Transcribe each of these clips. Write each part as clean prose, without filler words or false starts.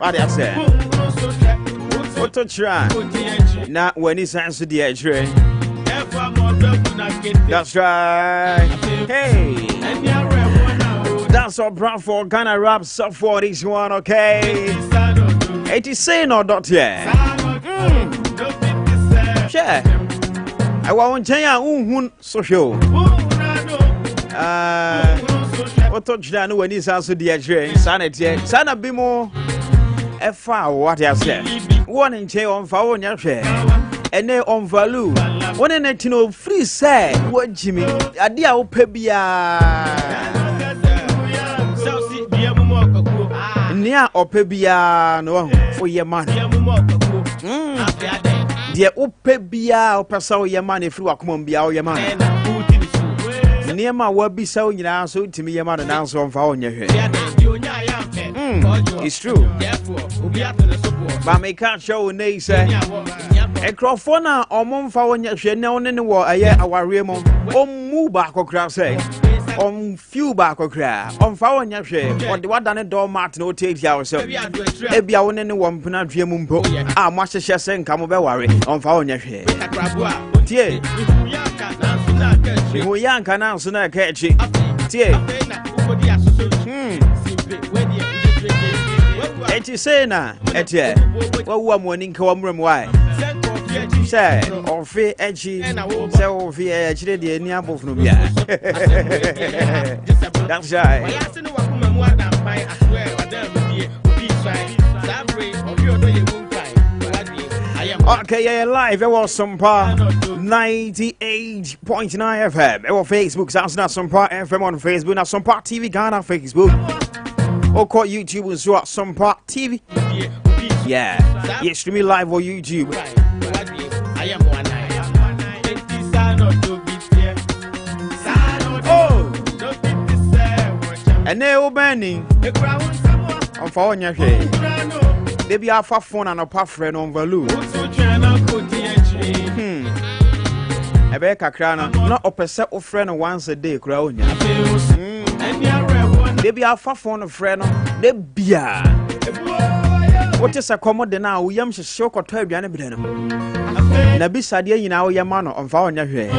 What I say? What to try? Now when it's answered the edge. That's right. Hey, that's all proud for Ghana rap stuff for this one, okay? 80 say no dot here. Sure. I want to tell you, social. What touch down when it's also the edge? Sanity, Sana Bimo. F4, what I said. One in chair on for your share. And they on value. One in it, free say, what Jimmy, a dear Pebia near Opebia, no, for your money. Dear Opebia, or Paso your money through a Columbia or your money. Near my word be so you know, so to me, your mother now on for your head. It's true. But me can't show nay say. A crofona or mom for your share now in the war a year our remo. Move back or crash say. Few back or crash. Found your share. What the one done a door mat no take yourself. Ebia one in the one puna dreamumpo. Ah, Master Shasen come over worry. Found your share. Tie. We young can answer that catch it. Tie. Eti say na etie wo morning ko amrem why say ofi eji say ofi eji de ni abof no bia that's right. Okay, yeah, live. It was Sompa 98.9 FM. It was Facebook. Sounds not Sompa FM on Facebook. Now Sompa TV Ghana Facebook. Or call YouTube and so Sompa TV. Yeah, you stream me live on YouTube. Oh, and they all burning. I'm following your head. They be a far phone and a puff friend on value. I beg a crana, not a percent of friend once a day, crown. They be a far phone of friend, they be a. What is a commode now? We am shock or tell you anything. Nabisadia in our Yamano on found your hair.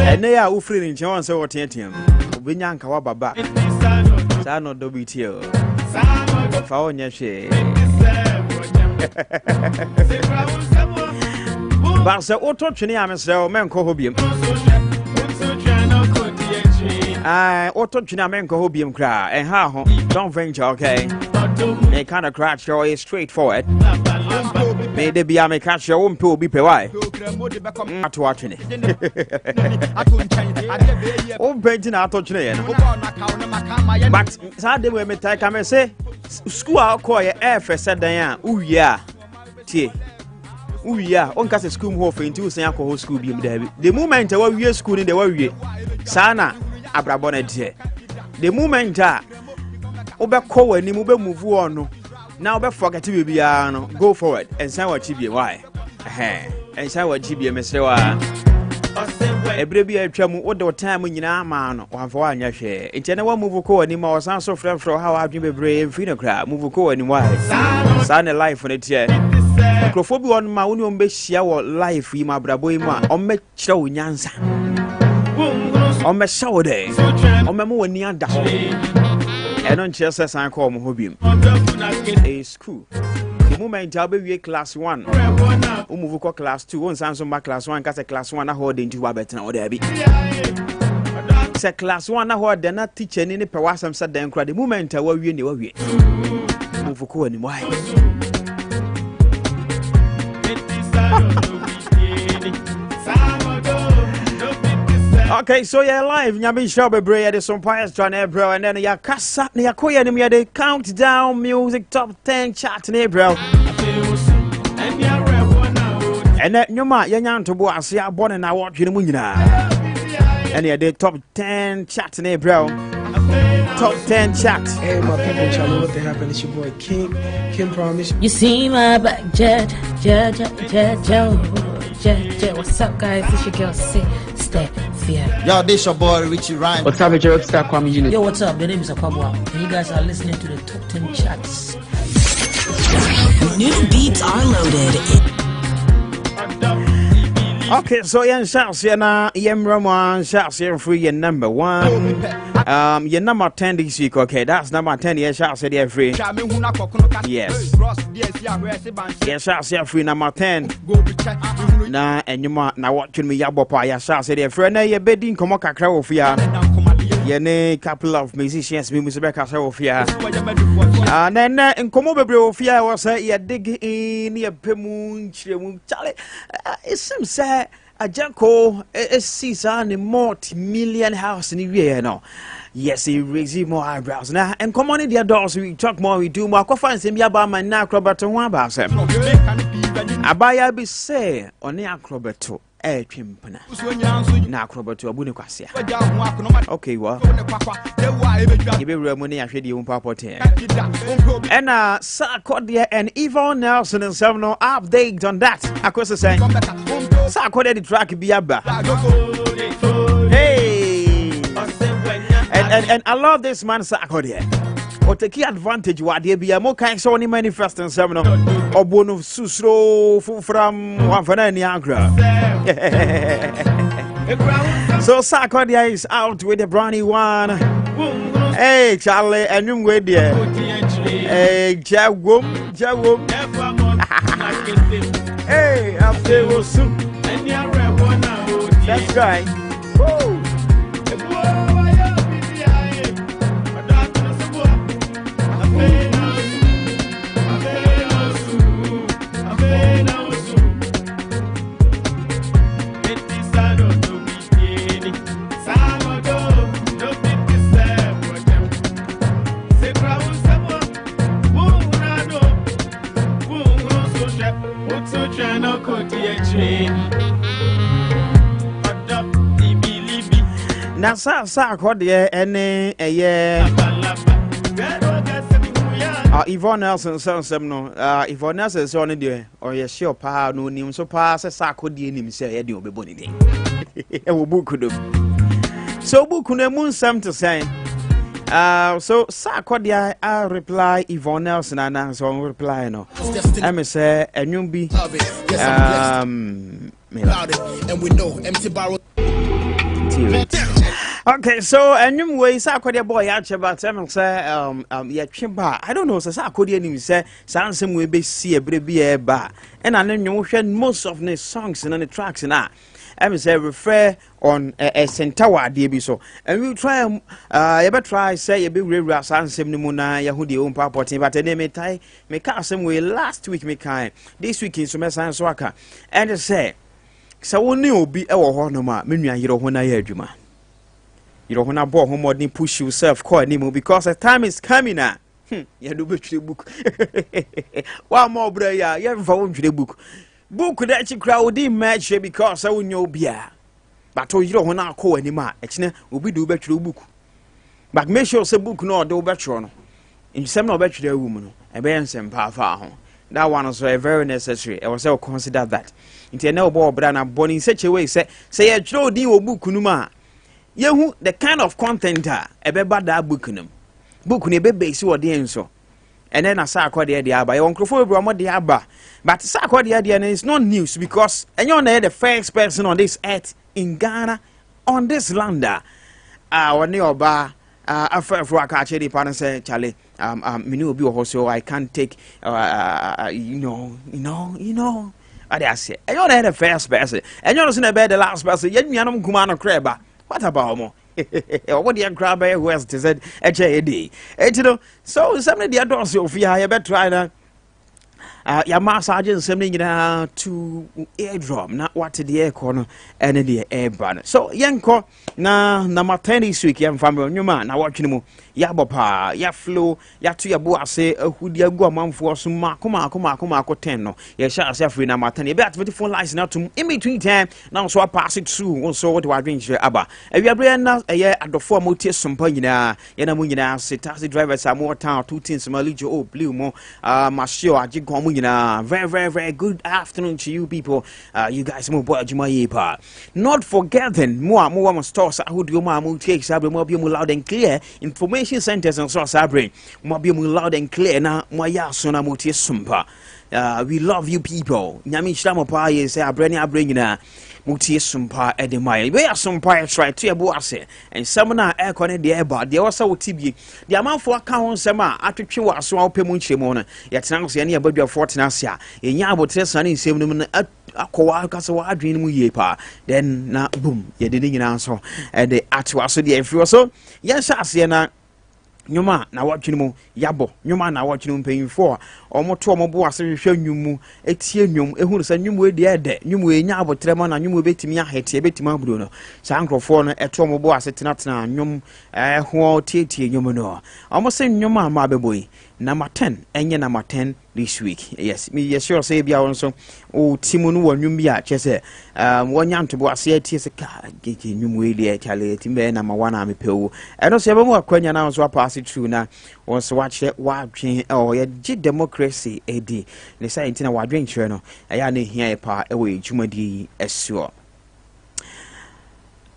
And they are offering in John so what him. Binyan Kawababa. Sano Dobitio. Found your share. But the auto Chiniam so men cohobium. I auto Chinamen cohobium cry and how don't venture, okay? They kind of crash your way straightforward. May they be a make catch your own pool be pay. Not watching it. Oh, painting out of but Saturday when me take I say school I'll call your air for said Diane. Oh, yeah. T. Oh, yeah. On cast a school home for into San Alcohol school beam there. The moment I was school in the worry. Sana Abrabonet. The moment Oba call and move on. Now, but forget to be go forward and say what you be why. And say what you be a Mr. A baby a chum what the time when you know, man, one for one, your share. It's never move co anymore. Sounds so fresh for how I've been brave, Fino crab, move co anyway. Sign a life on it yet. Microphobia on my own best shower life, we my braboima, on me show Yansa. On my shower day, on my more near down. And on Chelsea, I call Mohobim. A school. The moment I'll be class 1. Umuvuko class 2. One sounds on my class 1. Cause a class 1 I hold into Wabeton or there be. Say class 1 I hold they're not teaching any pewasam said then cry. The moment I will win the way. Umuvuko and why. Okay, so you're live. Nyami Shobe Bray at the Sompa John April, and then ya Kasa, Yakoya, and the countdown music top 10 chart in April. And that no ma, young to boss, ya born and I watch you the moon. And yeah, the top 10 chart in April. Top 10 chart. Hey, my people, y'all know what the happened. It's your boy King Promise. You see my back, Jet. What's up, guys? It's your girl, Stay Fear. Yo, this your boy Richie Ryan. What's up, it's your rockstar Kwame Unit. Yo, what's up? The name is Akwabwa, and you guys are listening to the top 10 charts. New beats are loaded. Okay, so yen shots na yen Roman shots here free your number 1. Your number 10 this week, okay, that's number 10. Yes, shots here free. Yes. Yes, shots here free number 10. Na and you na watching me yabopa ya shots here free. Na ye bedding komo kakra ofia. Yene couple of musicians me musibeka say ofia. And then in komo bebre ofia was say dig in ye pemu nchiremu chale. It seems say a Janko sees a multi-million house in the year now. Yes, he raises more eyebrows now. And come on in the doors, we talk more, we do more. Coffee and some yaba my acrobat and one bar. Abaya be say on the acrobat. Chimpana. Na acrobat or Buniquasia. Okay, well, you be real money after the papa. And Sarkodia and Yvonne Nelson and some no update on that. I could say, Sarkodia the track be abba. Hey, and I love this man, Sarkodia. Or take advantage what there be a more kind so many manifest and seminar or bone of Susro from one for any agra. So Sarkodia is out with the brownie one. Hey Charlie, and you wait there. Hey Jawum. Hey, after soon. That's right. Woo. Now, Sarkodia and a year. Yvonne Nelson sounds some no. Yvonne Nelson is on the or your sure pa no name so pass a Sarkodia name say, you'll be bonny day. A book could do. So, book on the moon some to say. So Sarkodia, I reply Yvonne Nelson and I so reply no. I'm say a new be and we know empty barrel. Okay, so a new way Sarkodia boy actually about them say yeah chimba. I don't know so Sarkodia name say some way be see a baby bar and I know most of the songs and the tracks and that. I say refer on a centaur DB so and we'll try you better try say a big real sans muna Yahudi own papa but then me tie me some way last week me kind this week in some science worker and they say so only will be our honor menu you know when I heard you man you know when I bought home or push yourself call anymore because the time is coming now. You do the book one more brother you have found the book that you crowd in match because I will know beer. But you don't want to call anymore. It's not will be do better book. But make sure the book no do better. In some no better the woman. A benson power. That one was very necessary. I was consider that. Into no ball brana born in such a way say a true deal book numa. You the kind of content a beba that book num. Book ne be so or the so. And then I saw the Abba, your uncle for the Abba. But Sarkodia is not news because and you're the first person on this earth in Ghana on this land. When you bar after for a catch the partner say Charlie, me be also I can't take you know. I say, and you're the first person, and you're not the last person, yet me and Kumano Crabber. What about more? What do you grab a west is it a JD? So some of the adults of you better try that. Your massage sending to airdrop, not what the air corner and the air banner. So, Yanko, number 10 this week, young family, new man, now watching him. Yabopa, ya flow, ya to your boy say, who dear go among for some Marco 10. No, ya shall say free number 10. You better 24 lights now to in between time. Now, so I pass it through. Also, what do I drink? Abba, if you are bringing us a year at the 4 motives, some ponyina, Yenamunina, say taxi drivers are more town, 2 things, Malijo, oh, blue more, Monsieur, Jigomunina. Very good afternoon to you people. You guys more boy, Jumayepa. Not forgetting more stores, I would do my takes, I will more be more loud and clear information. Centers and so sabre mo be mu loud and clear na mo ya so na mo tie sumpa We love you people. Nyami Shlamo Pa say Abreni na Muti Sompa Edemai. We are Sompa try to a boase and some na air connect the air bar. There was a TB. The amount for account Sama after you are so Pemunchemona. Yet now see any about your Fortinasia. In Yabo Tessani, 7 Akwa Kasawa dream yepa. Then na boom, ye didn't answer. And the Atwa so the free so. Yes, I see na. Nyoma na watching mu yabo nyoma na watching paying for omoto omobo ase hwehwe nwumu etie nwum ehunu sa nwum we de nwum we nya abotrema na nwum betimi ahete betimi aburo no sa ankrofo no eto omobo ase tenatena nwum ho tietie nwum no omo se nwuma ma beboyi number 10 enye number 10 this week. Yes, me yes sure say bia won so o timu no wonwum bia chese wonya ntobo ase atie se ka gege nwum we de chale timbe number 1 am pewu eno se bemu akwanya na so pass it through na won so watch wadwen ye democracy edi ne say ntina wadwen chire no eya na hia e pa e we jumadi esuo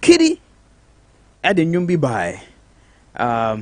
kidi e de nwum bi bai sa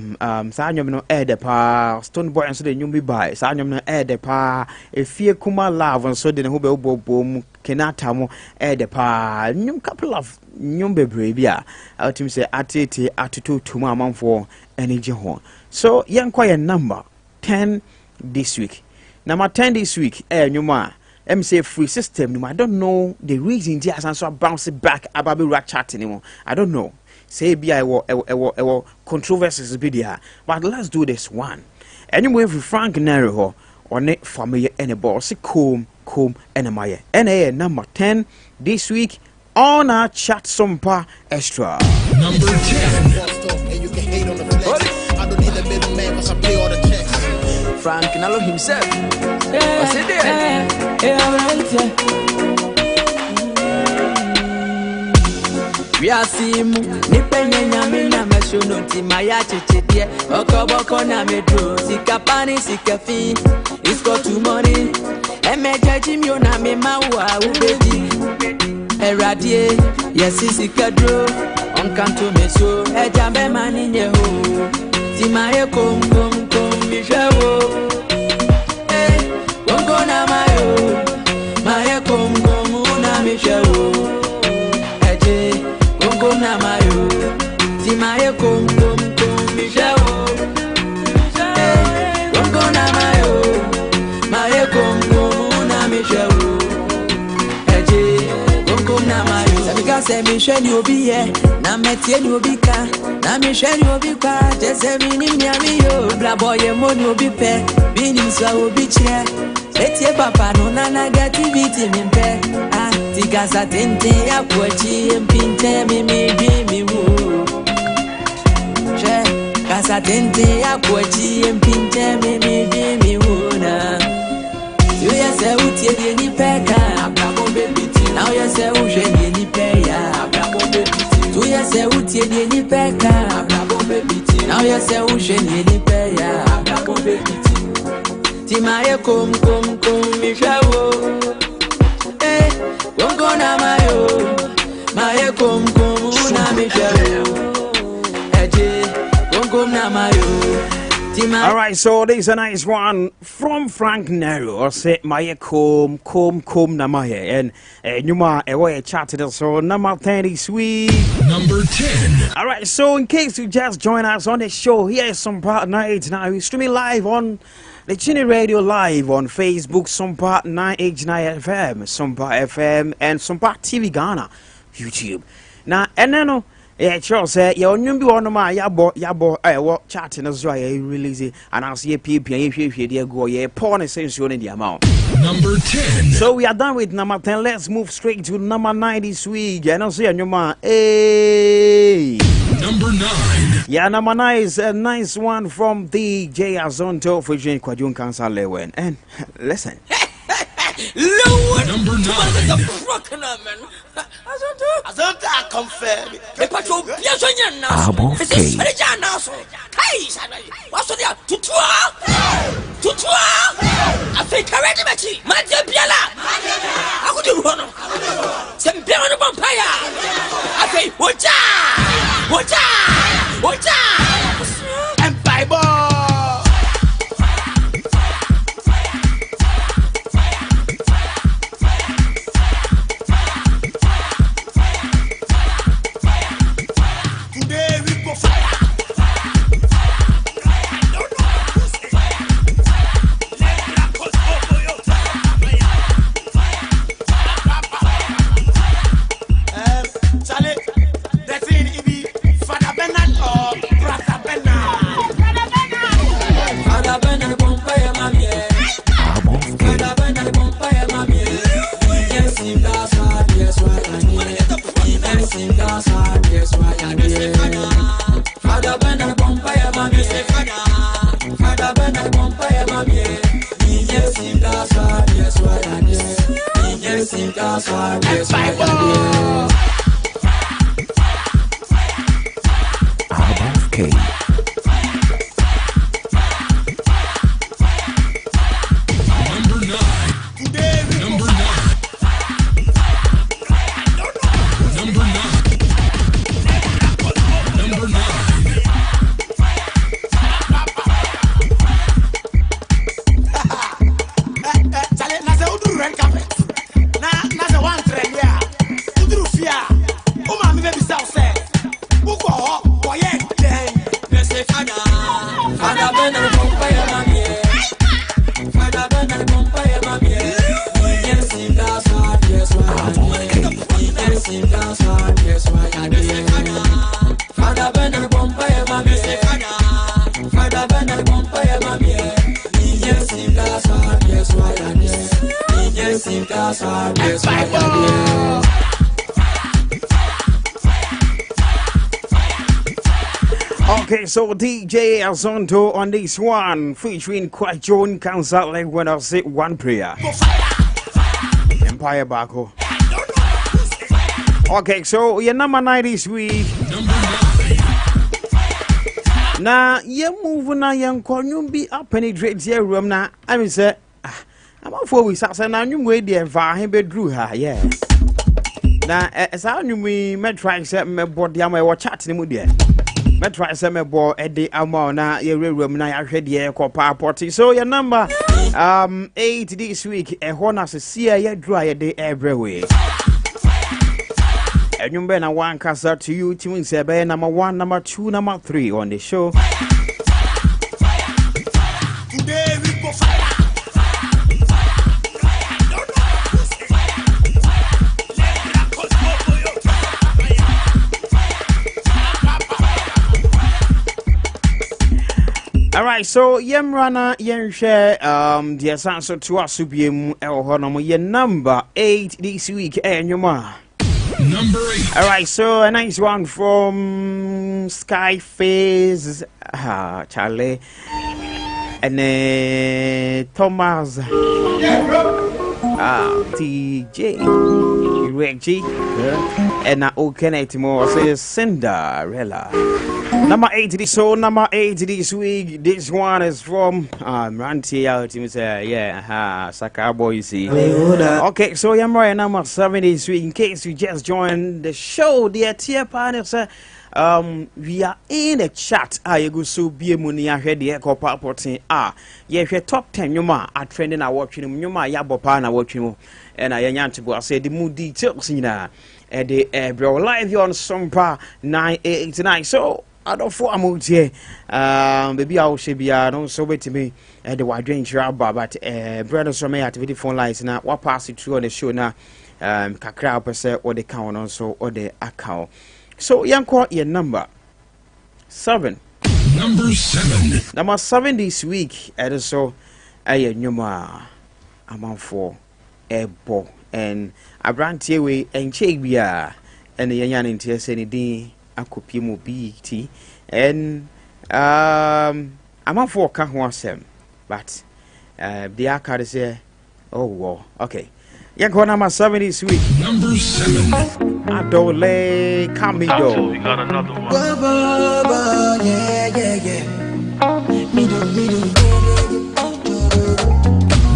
nyom no de pa Stone Boy and so de nyum bi bai sa nyom no de pa efie kuma love and so de ne ho be obobom kenata mo de pa nyum couple of nyum bebre bia ultim say atete atutu tuma amanfo energy ho so yankwa your number 10 this week. Number 10 this week nyuma say free system no I don't know the reason they are so bounce back about be rat chat anymore. I don't know. Say be I will controversies be there. But let's do this one. Anyway, for Frank Nero or Nick family any boss comb and my NA number 10 this week on our chat Sompa extra. Number 10. And you can hate on the flex. I don't need a middleman because I pay all the checks. Frank Nalo himself. What's it there? We are seeing Nipenya Namina Mashunoti Maya Chichidia, Okoboko Namedo, Sikapani, Sikafi, it's got too money. And make Jim Yoname Mawa, Ubedi, Eradie, yes, Sikadro, on Canto Meso, Ejabe Manineho, Timaya come, Michel, eh, Wongo Namayo, Maya come, Michel. Na mayo ti maye kom Michel kom na maye kom na Michel kom na mayo sabika se Michel ni obi ye na metie ni obi ka na Michel ni obi kwa jese mini miami yo bla boy mo ni obi pe bini so obi che etie papa no na negativity mi pe Tigasa tente ya kwachi mpinte mi wo che kasa tente ya kwachi mpinte mi wo na you say utie de ni peka abrabo bebiti now you say u je ni peya abrabo bebiti you say utie de ni peka abrabo bebiti now you say u je ni peya abrabo bebiti timaye kom mi shawo Wongo na maye kom na Michel. Eje, wongo na mayo. All right, so this is a nice one from Frank Nero. Or say maye kom na maye and nyuma ewe chatted so number 10 this week. Number 10. All right, so in case you just join us on the show, here is Sompa 98.9. We're streaming live on the Chini Radio live on Facebook, Sompa 98.9 FM, Sompa FM, and Sompa TV Ghana, YouTube. Now, and then, sure, say, you know, be one of my yabo, what chatting as well, release and I'll see a PPA, dear go, porn essential in the amount. Number 10. So we are done with number 10. Let's move straight to number 9 this week. And I'll see you, man. Hey. Number 9. Yeah, number 9 is a nice one from the J Azonto for Jane Kwajun Kansa Lewen. And listen. Number 9. Abofkay. Okay, so DJ Azonto on this one, featuring Kwajon Council, like when I say one prayer. Empire Bako. Okay, so your number 9 this week. Now, you move now, young Cornum be up penetrate your room now. I mean, sir, I'm up for we sat and I'm way there for him bedroom her, yeah. Now, as I knew me, met trying to set my body, I was chatting with you. Me try say me boy Eddie Amo na ye room na ya hwede ye ko party. So your number 8 this week e ho na se sia ye dry ye dey everywhere. Enyumbe na one kasa to you team say be number 1, number 2, number 3 on the show. Today we go fire. Alright, so Yemrana Yenshare the answer to us subiem el honomo ye number 8 this week and your ma. Number 8. Alright, so a nice one from Skyface Charlie and Thomas TJ Reggie and Okenet more says Cinderella. Number 8 so number 8 this week. This one is from Ranty out. Yeah, Saka boy, you see. Okay, so I'm right number 7 this week. In case you just joined the show, dear tier partners, we are in the chat. You go so be money ahead the echo reporting. Yeah, top 10 yuma are trending. I watching them. Yuma yabopa na watching. And I am to go. I say the more details in the bro live on Sompa 98.9. So I don't for a mood here. Maybe I will say be no so wait to me at the wide range rabba, but brothers from me at the phone lines now. What pass it through on the show now? Kakra percent or the count also or the account. So young call your number 7. Number 7. Number 7 this week. And so I nyuma amount for a ball and I brand way and check beer and the young in tears any day. Akopi mobility and I'm on for Kahwasem, but the card say, oh, wow, okay. Yeah, go number 7 this week. Number 7. Adole Camido. We got another one. Yeah.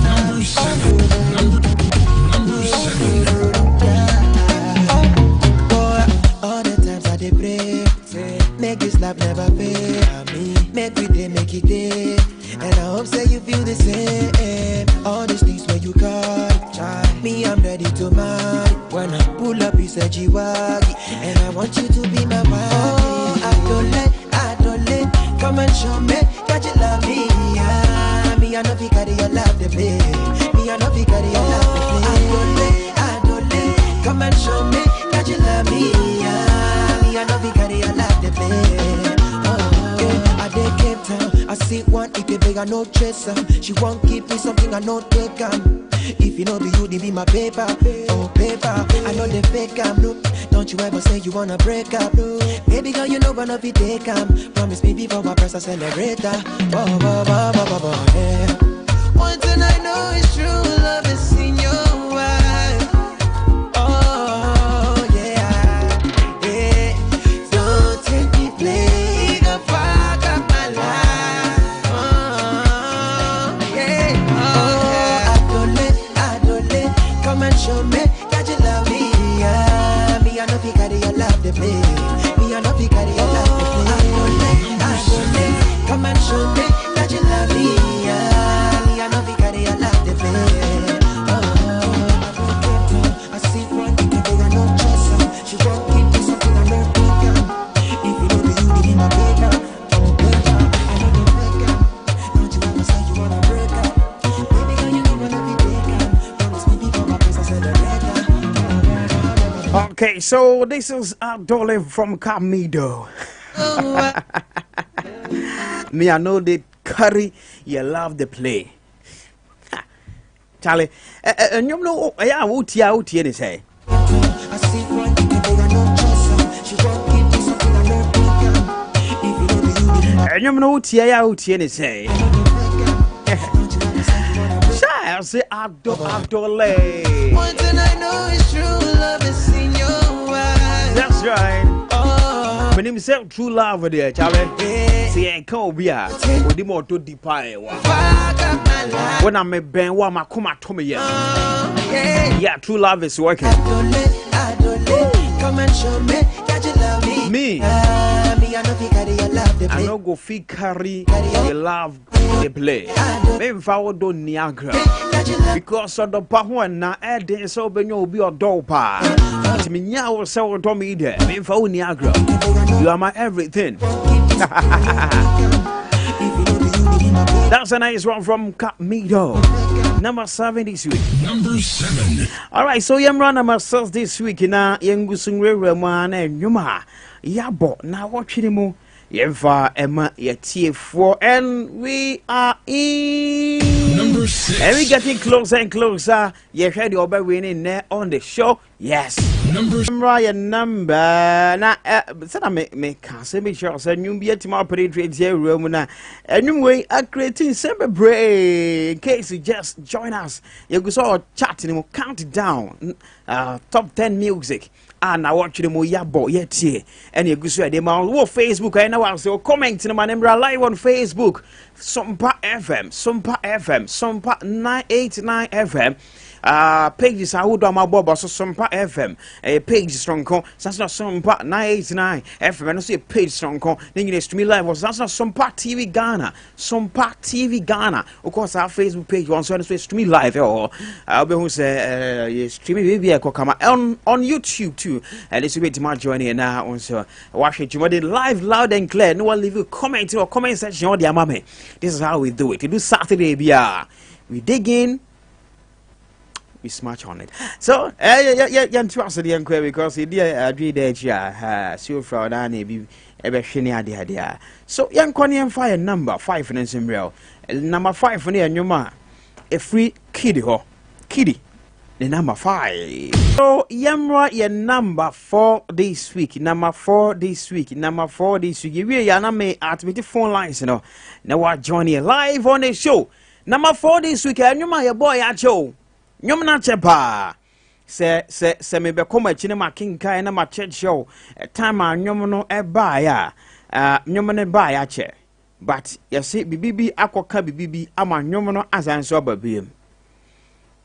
Number 7. Number 7. They pray, make this love never pay. Make we day, make it day. And I hope say you feel the same. All these things where you got me, I'm ready to marry. When I pull up, you said you waggy, and I want you to be my wife. Oh, I don't let, come and show me that you love me. Yeah. Me, I know you carry your love to play. Me, I know you carry your love to play. I don't let, come and show me that you love me. Yeah. I know we carry a lot to play. I did Cape Town. I see one if you big, I no chaser. She won't give me something I no take. If you know be you, they be my paper. Oh, paper. I know they fake. Look, don't you ever say you wanna break up. Baby girl, you know gonna be take. Promise me before my press, I celebrate. Yeah. One thing I know is true. Okay, so this is Dolly from Camido. Me, I know they carry, you love the play. Charlie, and you know, I would hear say. And you know, Tia say. I say Adole. One thing I know is true love is in your eyes. That's right. My name is True Love there, Charlie. See, I can't be a with more to depart. When I'm a Ben, what my come at me, yeah, True Love is working. Come and show me that you love me. Me, I know you carry your love. I know go fee carry the love the play. Maybe if I would do Niagara because of the power na adding so ben you'll be your dog pa. It's me now so to me there. Maybe if I would Niagara, you are my everything. That's a nice one from Capmido. Number 7 this week. Number 7. Alright, so I'm running my sales this week na Yangusungwe man and Yuma. Yabo, now watching him. Yemfa Emma Yeti4, and we are in Number 6. And we getting closer and closer. You heard your boy winning there on the show. Yes. Number Ryan number na said I me can say me sure say you be at my operate here room na anyway a creating celebrate in case you just join us you go so chatting count down top 10 music and I watch them yabo yet here and you go so them on Facebook and now so comment in my name live on Facebook Sompa FM Sompa 98.9 FM pages I would do my bob so Sompa FM a page strong con that's not Sompa 989 FM and I see a page strong con then you stream live was that's not Sompa TV Ghana of course our Facebook page one so stream live or I'll be who say streaming baby I come on YouTube too and this will be to my joining now on so watch it you want it live loud and clear no one leave a comment or comment section or the mommy this is how we do it. We do Saturday we dig in. We smash on it. So, yeah, trust the inquiry because he did agree that yeah, so for that be ever shiny idea. So, young Connie fire number 5 in some real. Number 5 for near Numa, a free kiddie the number 5. So, Yamra, your number 4 this week. Number 4 this week. We are not made at with the phone lines, you know. Now, I join you live on the show. Number 4 this week, and you my boy at show. Nyomna chepa se me be koma chine ma kinkai na ma church show time a nyomo e ba ya nyomo ne ba ya che but you see bibibi akoka bibibi ama nyomo no asanso ababiem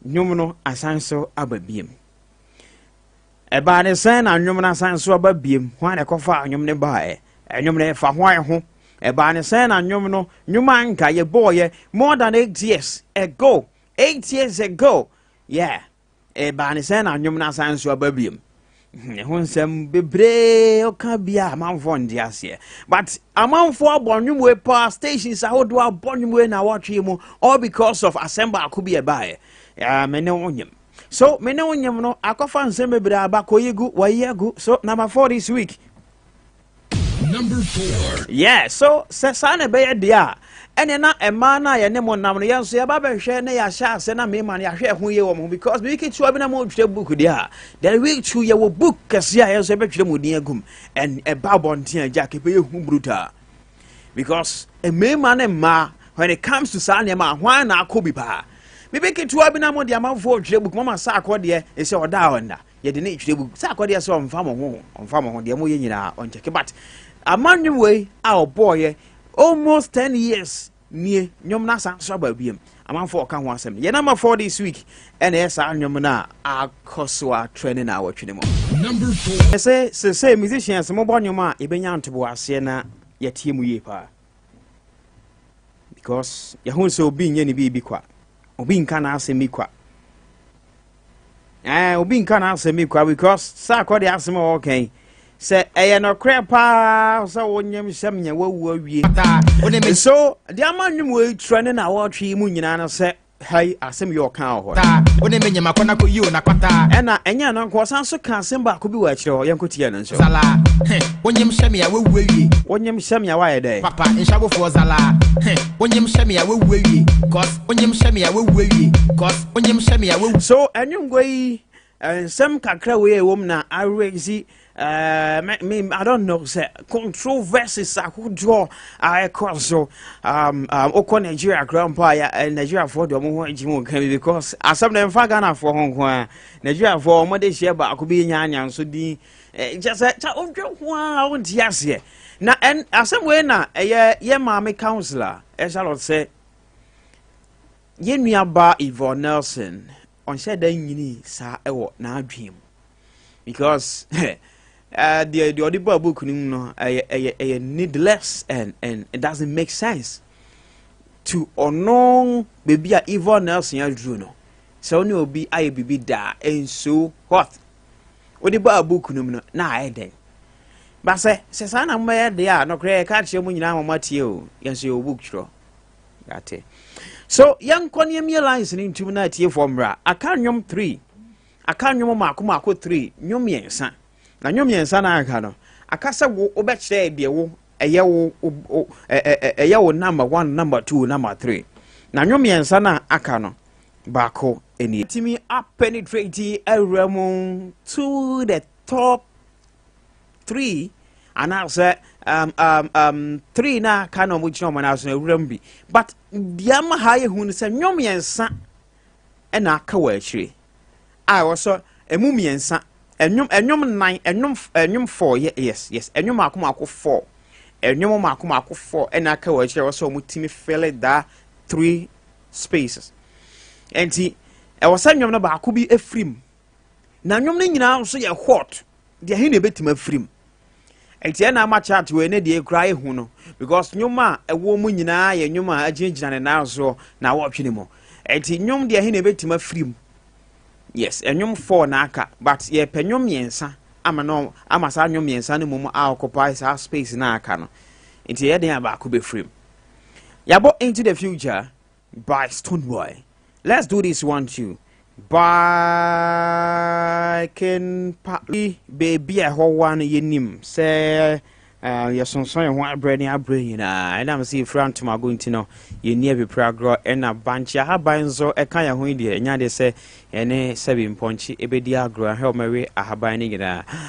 nyomo no asanso ababiem e ba ne sen na nyomo no asanso ababiem hwan e kofa nyomo ne ba nyomo ne fa hwan ho e ba ne sen na nyomo no nyoma nka ye boy more than 8 years ago 8 years ago. Yeah, a banison and Yumna Sans or Babium. Whonsome bebre or cabia, Mount Vondias. But among 4 Bonumwe power stations, I would do a Bonumwe now watch him all because of Assemble could be a buyer. Menonium. So, Menonium, no, I can find some Bakoyigu, Wayagu. So, number 4 this week. Number 4. Yeah, so, Sasana Bay Dia. And then a man I name on Namia say about share na sha say na me man ya hwe ho ye wo because we ke tu abina mo twa book dia then we tu ye wo book kase ya so be twa mo din agum and a babontin jack pe hu brutal because a me man ma when it comes to sanya ma hwan na akobi pa me be ke tu abina mo dia ma fo twa book mama sa akode e say oda onda ye de na twa book sa akode so on fa mo ho de mo ye nyina on check but amanu way our boy almost 10 years near Nyomna Sansa Babim. I'm on 4 can once. You're number 4 this week, and yes, I'm Nyomna. Our Kosua training our training. Number 4. Say, musicians, mobile Nyoma, Ibenyan to Boasiana, yet him yepa. Because Yahoo so being any baby qua, or being can answer me qua. Or being can answer me qua because Sarko the Asimo okay. Say no crapa so wonyam samnya wo wie so the amanu we training our tree mu nyina no say Hey, asem your count. When they mean Makona ko you nakwata. And enya no nko san so kan sem ba ko bi wa kire yen ko tie no so. Zala. Wonyem hyem ya wewie. Wonyem hyem ya wa dey. Papa, inshabo for Zala. Wonyem hyem ya wewie. Cause wonyem hyem ya wewie. Cause wonyem hyem ya wewie. So enyum go yi sem kakra we wom na arezi me I don't know say controversies I could draw I cross so oko Nigeria grandpa ya Nigeria for the mo jimu kan because asem dem fa Ghana for hon Nigeria for mo de share ba ko bi nya so di just cha odwo ho a won ti ase na en asem we na ye maame counselor e shall say ye nuaba Yvonne Nelson on said that you sa ewo na adwem because the audible book no needless and it doesn't make sense to unknown baby Yvonne Nelson adru no so ni obi aye bibi da and so what audible book no na aye den but say sana me dey no kre ka che mu nyina matie o yenso your book tro ate. So young Konya lines into na tie formra aka nyom 3 aka nyom mako 3 nyom yensa na nyom yensa na aka no aka se wo obekire de wo eye wo number 1 number 2 number 3 na nyom yensa na aka no bako eni timi up penetrate around to the top 3 and I say 3 na kana mo chino mana so ewuram bi but diam haye hu se nwom yensa e na aka wa achire I also emum yensa enwom 9 enwom 4 yes enwom akomako 4 enwom akomako 4 e na aka wa achire so mo timi fill that 3 spaces enti e was enwom na ba ko bi efrim na nwom no nyina so ye hot de he na betima afrim enti na ma chat we ne de kra hu no because nyoma ewo mu nyina ye nyoma agingina ne na so na wo twene mo enti nyom de he na betima frim yes enyom 4 na aka but ye penyom yensa ama no ama sa nyom yensa ne mum occupy sa space na aka no enti ye den aba ko be frim yabo into the future by Stoneboy. Let's do this one too. By Ken Patli baby a whole one yenim say your son one brainy a brain and I'm see front to my going to know you near be progress and a bunch of habanzo a kind of windy and ya they say any 7 punchy ebedia grow help Mary a habaning.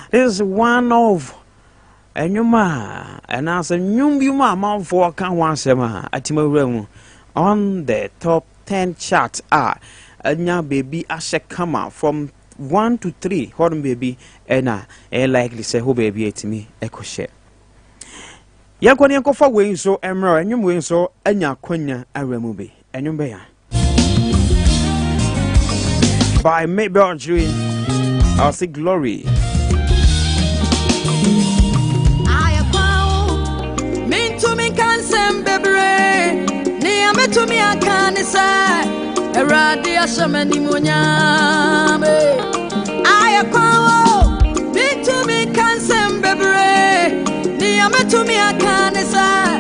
This is one of a new ma and as a new mouth for can one sema at room on the top 10 chart are. Anya baby ashe come from 1 to 3 hold baby and likely say who baby at me echo share ya kwani ko fa we so emro enyum we so anya kwanya aramube enyum be ya by Mabel Dream I'll say glory I mean to me can send bebre ni ame to me I can say Eradi ashamani munyame ayakwawo bitumi kansem bebre ni ametumi akanisa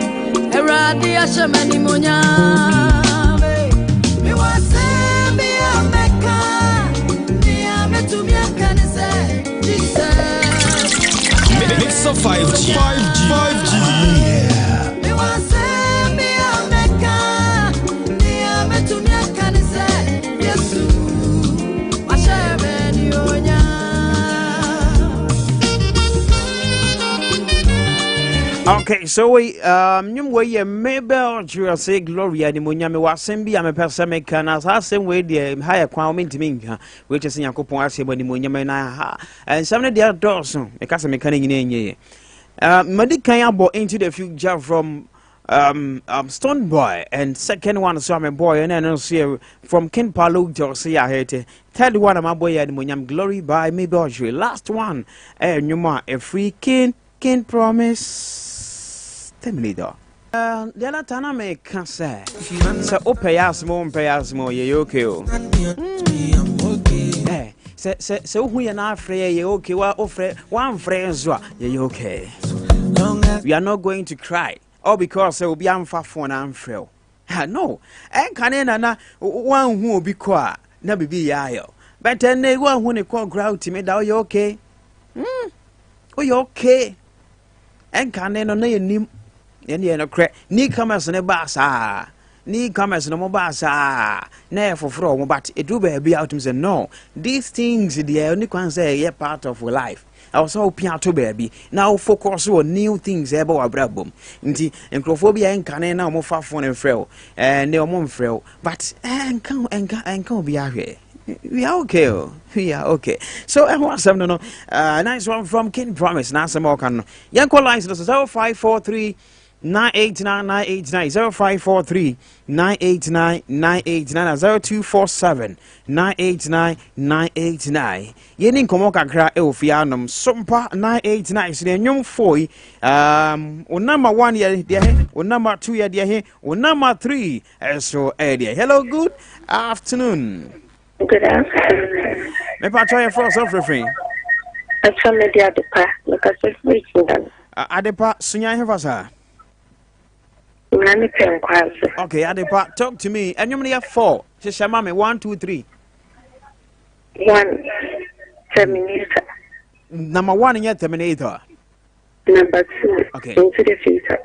Eradi ashamani munyame mi wasebi ameka ni ametumi akanisa Jesus Mix of 5G. 5G. Yeah. mi wasebi ameka ni ametumi akanisa Yesu washebeni onya. Okay, so we nyum we Mabel Dream say glory ani munyame wasembi ame pesa meka na asem we de higher kwan mentimi nka we chese yakopon asem ani munyame na ha ensam ne de doso e kasa meka na nyina enye medican abo into the future from Stoneboy and second one so I'm a boy and then also from Ken Palo Josie I hate third one my boy and munyam glory by Mabel Dream last one nyuma a free king promise Terminator. The other time I make say, so pay us more, ye okay. So who you not free, ye okay, one friend, ye okay. We are not going to cry, all because there will be unfair for an unfair. No, and can na one who be qua, na be yayo. But then they one who call ground to me, that you okay? Oh, you okay? And can no name, and you know, crack, ni comers in a basa. Ni comers no mobasa. Never for from, but it do be out and say, no, these things, the only can say, yeah, part of life. I was hoping to baby. Now focus on new things about our brabum. Indeed, encrophobia and cannon now more far from and frail, and no more frail. But and come be out here. We are okay. We are okay. So I want some no nice one from King Promise. Now some more can young call lines 0543 989 989 0543 989 989 0247 989 989 Yenin komo kakra e ofianom Sompa 989 sine nyom foi o number 1 ye de o number 2 ye de o number 3 so area. Hello, good afternoon. Good afternoon. Me pa try for self refrain. I'm from the Adepa. Look at the reaching down. Adepa Sunyani Hevasa. Okay, Adepa, talk to me. And you only have 4. Shama me 1, 2, 3. 1 Terminator. Number 1 in your Terminator. Number 2. Okay. Into the future.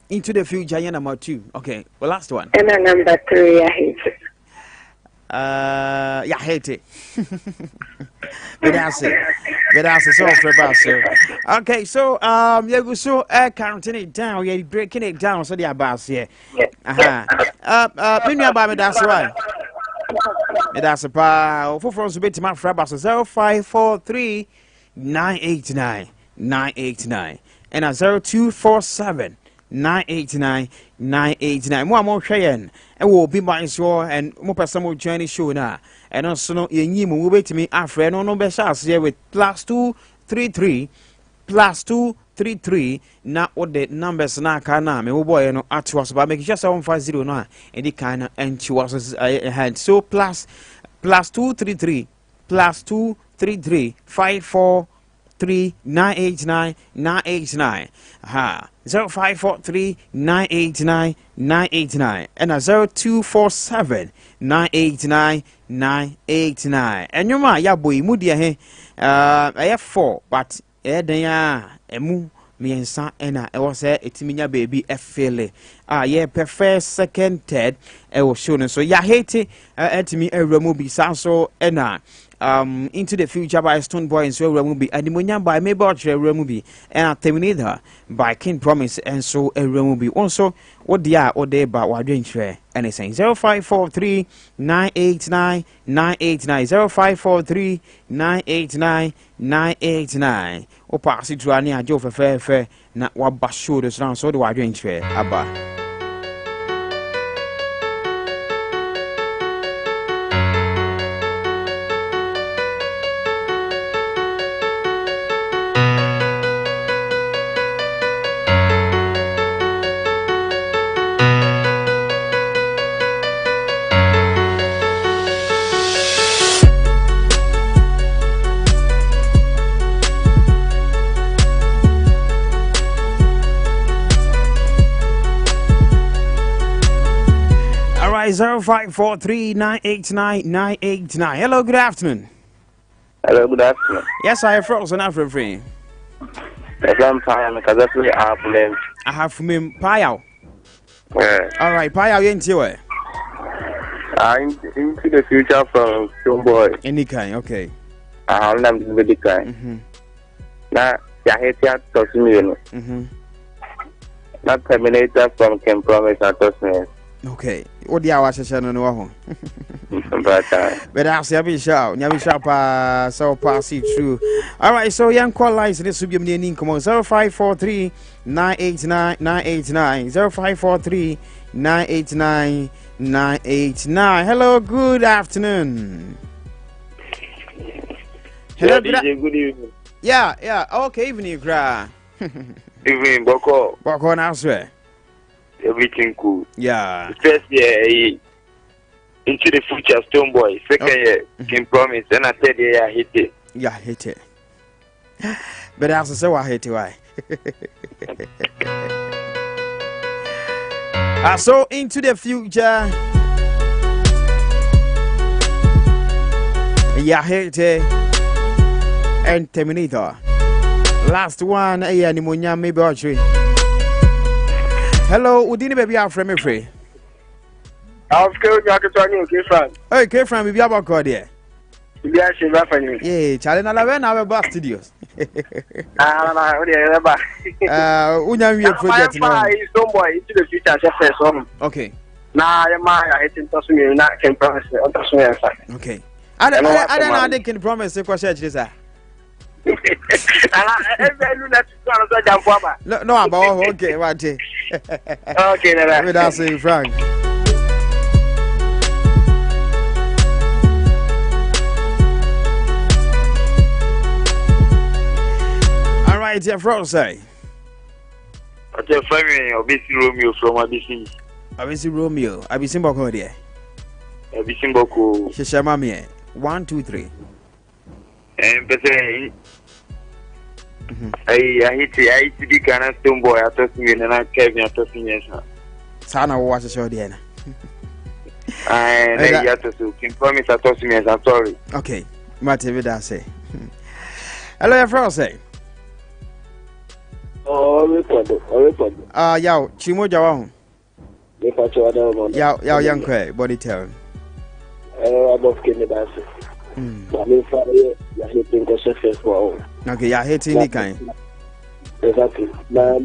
Into the future, yeah, number 2. Okay. Well, last one. And number 3, I hate it. Yeah, hate it. But that's it. But that's it. So for Basso. Okay, so yeah, we so counting it down. Yeah, breaking it down. So the Abbas here. When you about me, that's why. That's a pa. For us, bit my Frabas 0543 989 989 and 0247 989 989. More Cheyenne. And will be my sure and more personal journey show now. And also, no, you wait to me after no best here with +233 +233. Now, what the numbers now can now, me boy, no, at was about making just 750 now, and the kind and she was had so +233 +233 543 989 989. 0543 989 989 and 0247 989 989. And you ma ya boy mudia he I have 4 but then emu miensa ena e was etiminya baby efele yeah prefer second third e was shown so ya hate etimi ewramu bi so ena into the future by Stone Boy and so movie and the Munya by Maybe movie and Terminator by King Promise and so a movie also what they are or they about what doing share anything 0543 989 989 0543 989 989 or pass it to Ania Joe for fair not what bus shoulders round so do I doing share abba. All right, 0543 989 989. Hello, good afternoon. Hello, good afternoon. Yes, I have frozen after free. I have from him Payao. Yeah. All right, Payao into it. Into the future from Someboy. Any kind, okay. I'm not very kind. Now, I hate that to me. Not Terminator from King Promise and Tosmes. Okay. What the hour session no but I say be sharp. Nya be sharp so pass it through. All right, so young call lines this will be meaning come on 0543 989 989 0543 989 989. Hello, good afternoon. Hello, good evening. Yeah. Okay, evening, gra. Evening, Boko now, sir. Everything cool. Yeah. First year, into the future, Stone Boy. Second year, King Promise. And I said, yeah, I hate it. Yeah, I hate it. But I also say, I hate it. Why? So into the future. Yahete and Terminator. Last one, Nimunya, maybe archery. Hello, Udini baby, I'm from free. I'll go back to you, Kefran. Hey, Kefran, we have a card here. Yes, you're laughing. Yeah, Charlie, I went our bus studios. Unyami project. Somewhere into the future, first. Okay. Now, I think to me, not can promise. Okay. I don't know they can promise the question, sir. No, about okay, what? Okay, that's it, Frank. All right, your friend say. I tell family, obviously Romeo from ABC. Obviously Romeo, ABC Boko there. ABC Boko. Shishamami. 1, 2, 3. And but I hit the kind of stone boy. I told me and I came here to see yes. Sana watch the show, Diana. And I had to promise I told me as I'm sorry. Okay, Matthew, I say. Hello, your friend say. Oh, Yao, Chimo Jawan. Yao, young quay, body tell. Abofkay, okay, you're hating the kind. Exactly. Now, I'm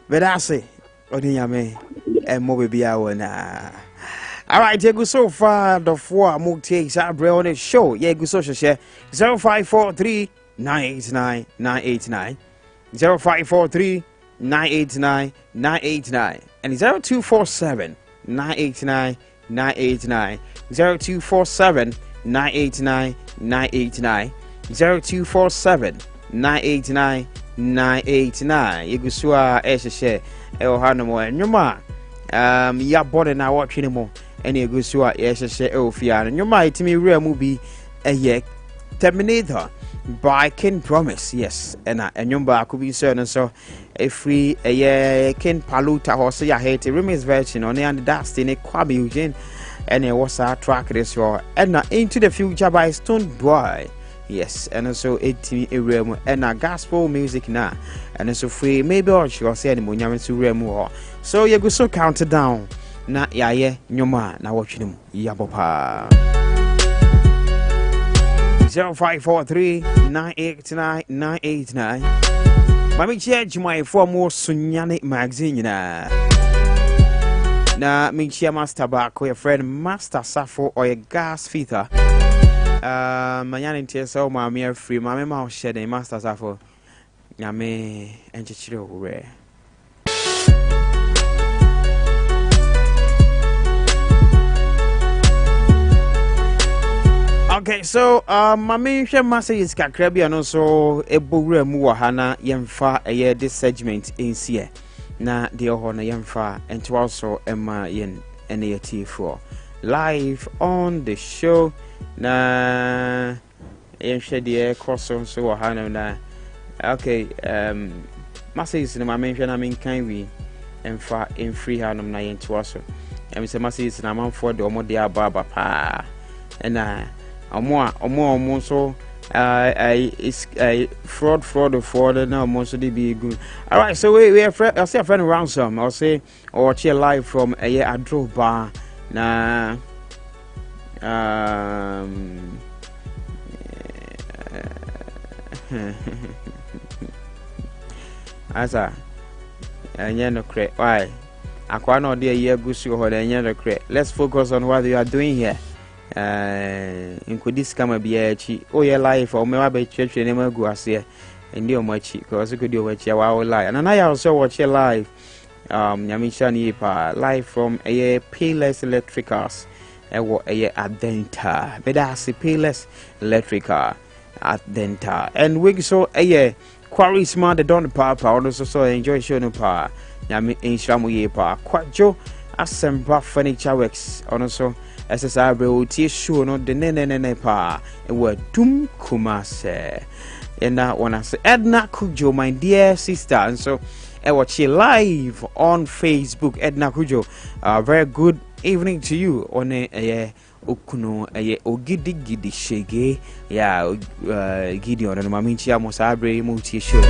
but I say, Odiyame, and more be our now. All right, you go so far. The 4 more takes our brain on the show. Yeah, go social share 0543 989 989 0543 989 989 and 0247 989 989 0247 989 989 0247 989 989. You go so share Hanamo and your ma. Ya body now watching more. And you go so share Elfia and your might me real movie a Terminator by Ken Promise. Yes, and your back could be certain so a free Ken Paluta or say I hate a remix version on the and dust in a Kwabi Eugene and it was our track this year and Into the Future by Stone Boy. Yes, and also 18 realm and a gospel music now and also free maybe or she was saying when to realm. So you go so count down na ya nyoma na watching him yabopa 0543 989 989. Mami change my for more Sunyani magazine na me chia master back your friend Master Safo or a gas feeder. Manyana ntia so ma me free ma me ma share the Master Safo. Nyame enchichiro we. Okay, so my main message is Kakrabi and also a bugre muahana yemfa a this segment in here. Na the ohona yemfa and to also Emma yen NAT4 live on the show. Na yemshe the cross on so ohana na okay message in my mention I mean can we emfa in free hanum na yen to also. And say message na man for the omo dia baba pa and Omo so it's a fraud now most of be good. All right, so we have I see a friend around some I'll say or cheer live from a year I drove bar na asa anya no cre why akwa no dey year gusu ho anya no cre. Let's focus on what you are doing here. In this kama biachi oh yeah life or me wa be church ne ma gu ase and the omachi because you could do what you are live and I also watch your live nyamisha pa live from a Payless Electricals a Adenta but that's a Payless Electrical Adenta and we so a quarry smart the don papa also so enjoy show no pa nyami inshramu ye pa kwajo Asemba Furniture Works also SSR o tie show no de ne pa e wa dum kumase and that one I say Edna Kujo, my dear sister, and so I watch you live on Facebook. Edna Kujo, very good evening to you on a okuno ogidi gidi shege Gideon and Maminchi Mosabre multi show.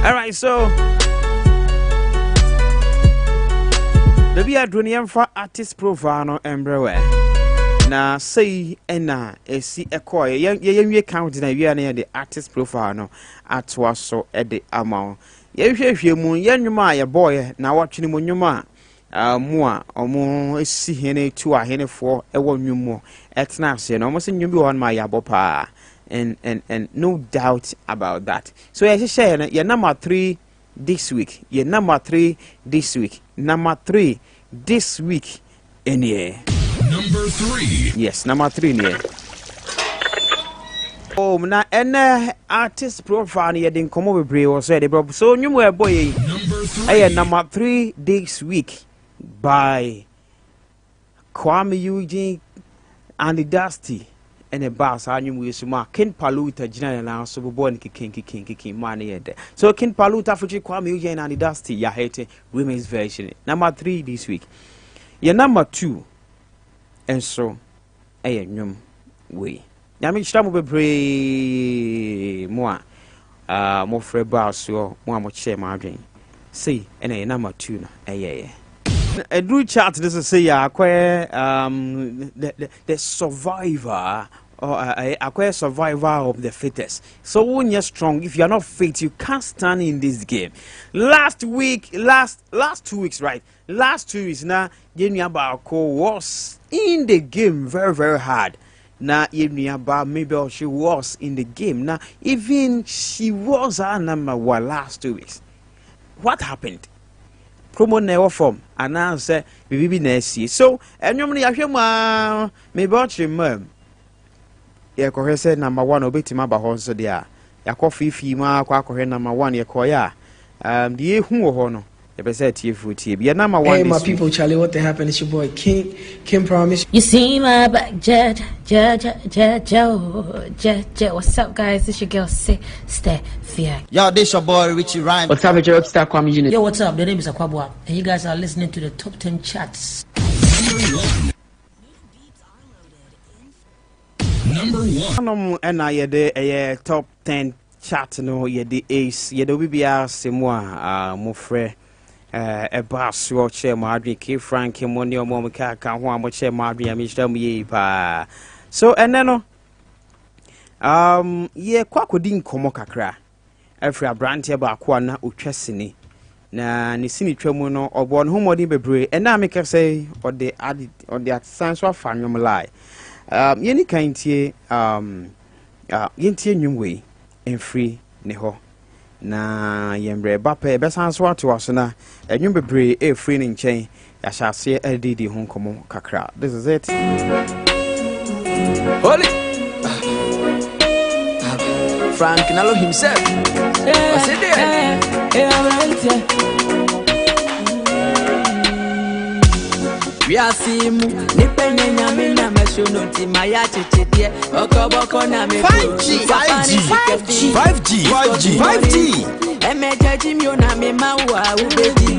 All right, so the be a for artist profile no everywhere. Na say ena esi ekoye ye count na wi na the artist profile no atwa so e de amount ye hwehwe mu ye nwuma ye boy na watwene mu nwuma mu a omo esi hene tu a hene fo e wo nwumo etna ase na omo se nwum bi won ma ya bopa and no doubt about that. So ye share ye number 3 this week, ye number 3 this week, number 3 this week in here. Number 3. Yes, number 3 here. Oh, na artist profile ye din komo bebre wo so de bro. So nyumo e boy Number 3. Number 3 this week by Kwame Eugene and the Dusty and a bass anyumo yesuma Ken Paluta jina na so bo king man ye de. So Ken Paluta fuji Kwame Eugene and the Dusty ya hate women's version. Number 3 this week. Ye number 2 and so nyum we nyame chira mo bebre mo mo frɛ baso mo mo che ma adwen say ene number 2 na a drew chat this is say the survivor or a survivor of the fittest. So when you're strong, if you're not fit, you can't stand in this game. Last 2 weeks, right? Last 2 weeks now, Yeniabako was in the game very, very hard. Now, Yeniaba maybe she was in the game. Now, even she was our number 1 last 2 weeks. What happened? Promo never form and now say we be next year. So, and normally I hear maybe watch him. Yeah, ko say number 1 obetima ba ho so dia ya ko fifi ma kwa ko number 1 ye ko ya the hu ho no ye be say tie fu tie be number 1. Hey my people, Charlie, what the happened? It's your boy Kim Promise. You see my back, Judge. What's up, guys? It's your girl, Steph. Yo, this your boy Richie Rhyme. What's up, it's your rockstar Kwame Unit. Yo, what's up? The name is Akwabwa, and you guys are listening to the top 10 charts. Number 1. And I the top 10 chat no ye the ace ye the bibia semwa mo frɛ e ba so che ma adwe ke Frank mo ne mo ka ho mo che ma adwe mi hira mo ye pa. So ene no ye kwakodi nkomo kakra afri abrante ba kwa na otwasini na ne sini twamu no obo no homodi bebre ena me ka say or the sense of fanwom lie. Yeni kaintie yentie nwumwe enfri ne ho na yembre bape besan so ato aso na enwum bebre e free ne nchen ya hyase adidi ho nkomo kakra. This is it. Holy Frank Nalo himself. What's it there? We are seeing Nipenya Namina Mashunoti Maya Chichia, Okoboko Name 5G. Emeja Jimio Name Mawa Ubedi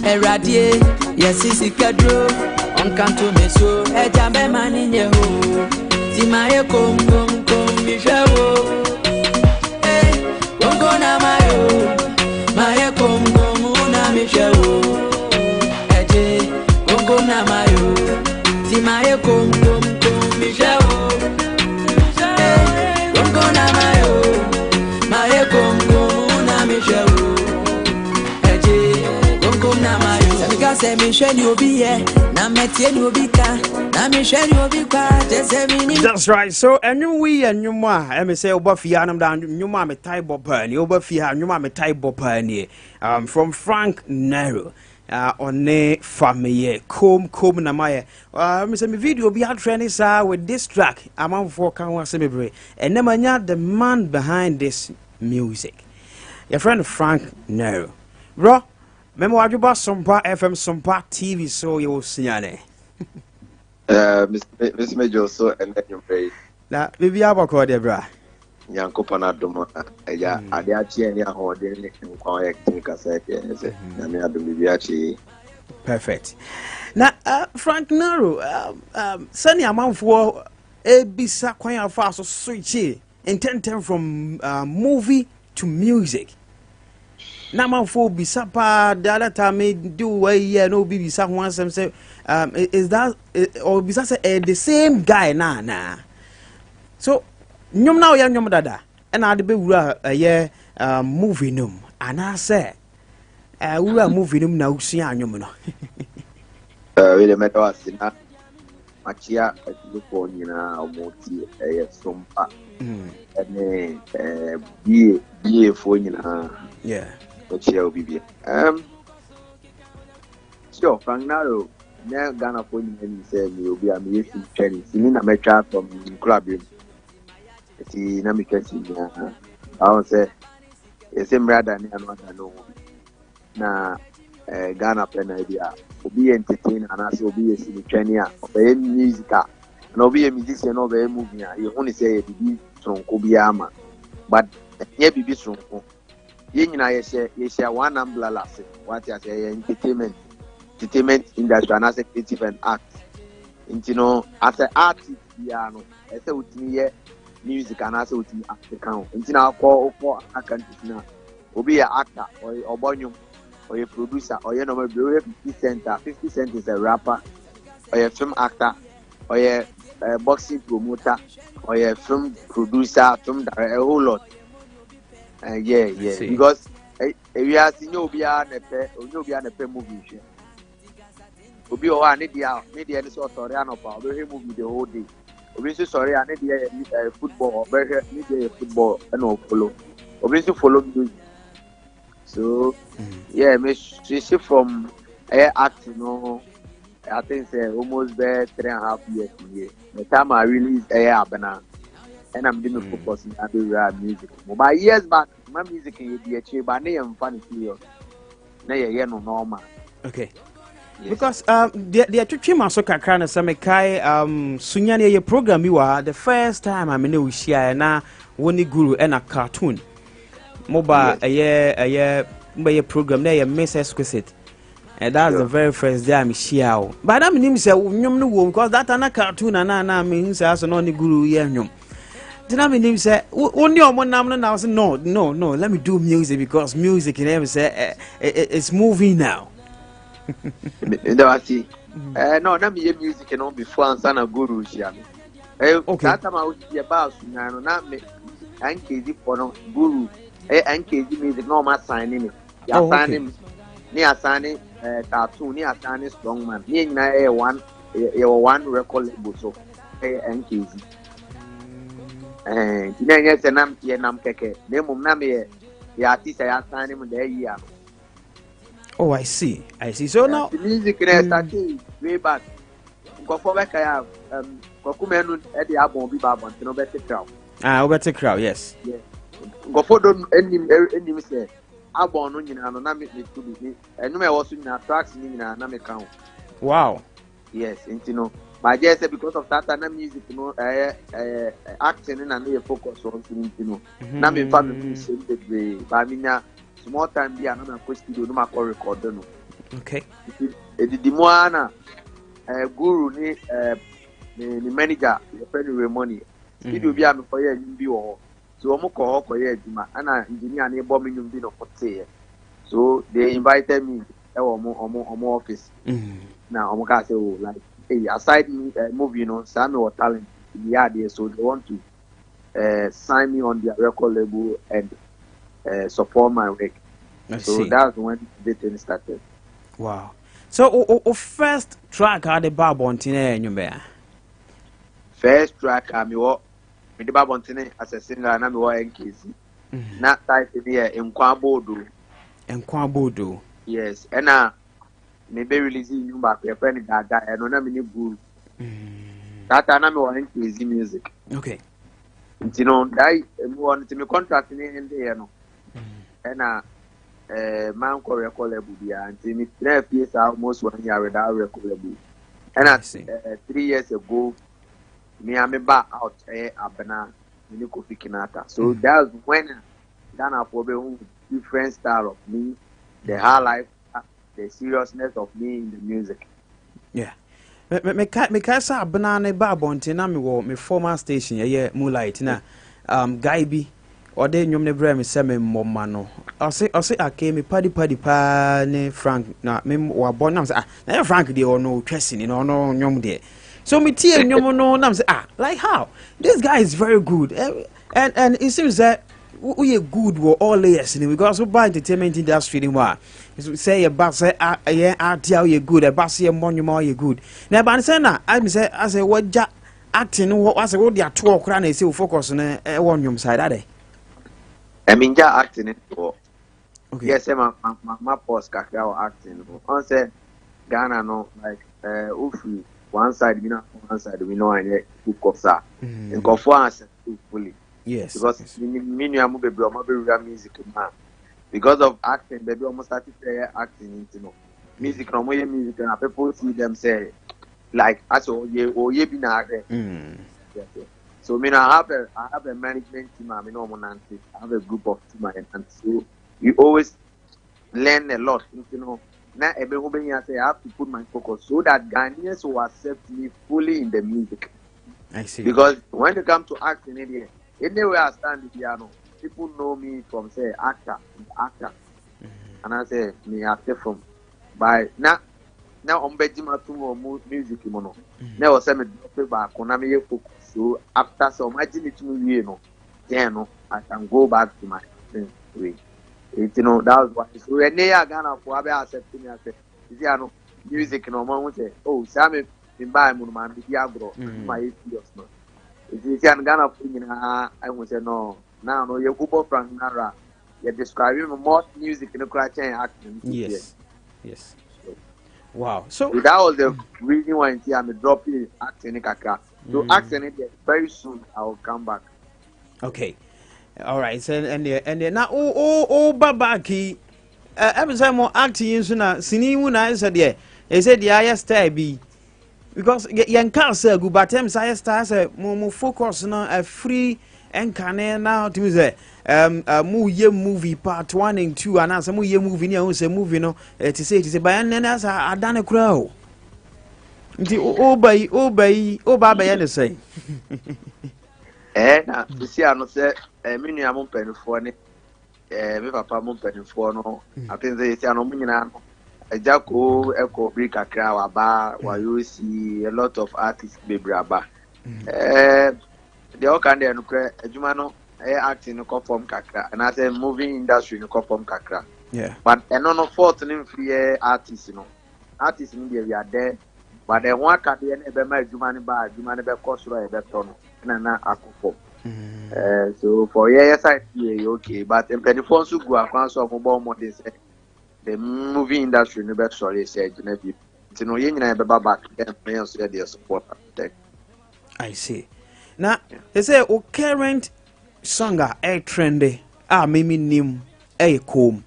Eradie, Yasisi Kadro, Onkanto Meso, Ejambe Maninho, Timae Kom Michelo, Bongo Namayo, Maye Kom Michelo. Na mayo si maye kom michelo kom na maye kom na michelo kom na mayo sika se mi sheni obi ye na metie ni obi ka na mi sheni obi kwa tese mini. That's right. So enwuma me say obafia nam da nwuma me tai bopani obafia nwuma me tai bopani from Frank Nero on family kom na my me say me video be trending sir with this track amount for can want say me bre and nemanya the man behind this music your friend Frank Nero bro Memo Ajuba Sompa FM Sompa TV so you Sunyani. Miss Major so and then you pray. Na bibi abako de bra. Yanko panadoma ya ade achi eni ahode ni nkwa ya technical side say na me ado bibi achi. Perfect. Na Frank Naro sani amanfo ebisa kwan afa so switch in from movie to music. Na amanfo bisa pa the other time do way no bisa ho ansem say is that or bisa say the same guy na. So nyom na oya nyom dada and ade be wura movie num ana say wura movie num na usua nyom no. We the matter was na machia look on na omoti Sompa and be for nyina yeah machia obibi sure Frank Naro na Ghana for nyina say me obi am yes training sini na metwa from club ti na me kasi na I say ese mrada ni another no na Ghana plan idea obi entertain and as obi esi training obey music and obi a musician obey movie you only say bibi tronko bi ama but ye bibi tronko ye nyina ye share one umbrella say what you say entertainment industry and as creative and art you know as an artist ya no e say utimi ye music and as utimi African you know for African na obi a actor or obonyum or a producer, or you know, 50 Cent is a rapper, or a film actor, or a boxing promoter, or a film producer, film director, a whole lot. Yeah. Because we are seeing you be on a movie. Obi o ani dia ni so sorry anopa obi movie the whole day. Obi so sorry ani dia football, obi media football and follow. Obi so follow music. So yeah, me she from acting, I think say almost there 3.5 years. The time I released Abana, and I'm doing focus in other music. But years back, my music in the achieve, but I am funny to you. No normal. Okay. Yes. Because the twitching so kakra na some kai Sunyani ye program you are the first time I mean we share na woni guru and a cartoon. Moba a program there Miss Exquisite. And that's the very first day I'm share. But I mean say nyom no because that na cartoon na means as no ni guru ye nyom. Then I mean say only on one nam now say no let me do music because music and say it's moving now. No, na me music and on before answer na guru share. That time I was about Sunyani na me anke for no guru NKG music no ma sign me. Ya sign him. Ni assign cartoon, ni assign strongman. Ni nyina one record label so NKG. Tinenge se nam ye nam keke. Ne mum na me ya artist ya sign him there year. Oh, I see. So now the music na started way back. Go for back ya kokumenu e dey abon bi babon no better crowd. Better crowd, yes. Yeah. Go for don enim say abon no nyina no na me to be enu me was nyina tracks ni nyina na me count. Wow. Yes, no. But just because of that na music no acting na me focus on no. Na me fa me say the ba minya small time bi na me studio no ma record no. Okay. The moana guru ni manager your friend money. Studio bi am for here bi wo. So omo ko ye adwuma ana engineer na ebo menum bi no kote. So they invited me omo office. Now omo ka say like hey aside movie some me talent yeah there so they want to sign me on their record label and support my work. So that's when the thing started. Wow. So first track had the Babontina nyumba. First track me the Babontina as a singer na me NKZ. Na title there Enkwabodo. Yes, and me be releasing new back your friend that and na me guru. That na me NKZ music. Okay. You know, that me want to me contract in there no. And man ko record label bia until me 3 years almost 1 year with that record label. And 3 years ago me am back out abena me ko fikinata. So that's when Ghana for be different style of me, the high life, the seriousness of me in the music. Yeah. Me kasa banana ba bonte na me wo me former station ye Moonlight na guy bi ode nwom ne bra me se me mmoma no ose ake me padi pa ne Frank na me wa bon na say na Frank de ono twese ni no nwom de so me tie nwom no na say like how this guy is very good and it seems that we are good with all layers because we buy entertainment industry anymore. Say a bass say you good, a bass you more you good. Now but say na I say what acting what say what they are talk and say focus on one your side are they? I mean acting for okay. Yes, my post kakra acting. On say Ghana no like ufi one side we know one side we know and focus and go for answer fully. Yes. Because music man. Because of acting, baby almost started acting into music no more music and people see them say like as ye be na so me I have a management team, I have a group of team and so you always learn a lot, now everybody say I have to put my focus so that Ghanaians will accept me fully in the music. I see. Because when you come to acting anywhere I stand the piano, people know me from say actor, and I say me actor from by now on Bejima to music mono. Now I say me drop back on me focus. So after so imagine it me then I can go back to my way. That was why. So when they are Ghana for accepting me, I say, music no man say, oh, Sammy, in buy man, be agro, my 8 years now. If you can Ghana for I would say no. Now no, you go from Nara. You're describing more music in the crutch and acting. Yes. Wow. So that was the reason why I'm dropping acting in Kaka. So acting it very soon I will come back. Okay. All right. So and now babaki every time more acting so na sini mu na said there. They said the highest star be because yan can say good but them highest star say more focus na a free and can now to say movie part 1 and 2 and as movie near say movie no to say by and as I done a crow. Baba ya say na see I no say me nua mo penfo ne me papa mo penfo no I think say no mo nyina no ejako eko break akra wa ba wa you see a lot of artists be braba they all can dey no kre adwuma no acting no perform kakra and I say movie industry no perform kakra but no fault no free artists no we are there but the one can dey e be ma adwuma ne be kosoro e be to no na akofo so for yes I okay but in penifon so go akwan so mo more dey say the movie industry no be sorry say you know you nyina be back then so dey support that. I see. Now they say o current song a trendy mimi nim kom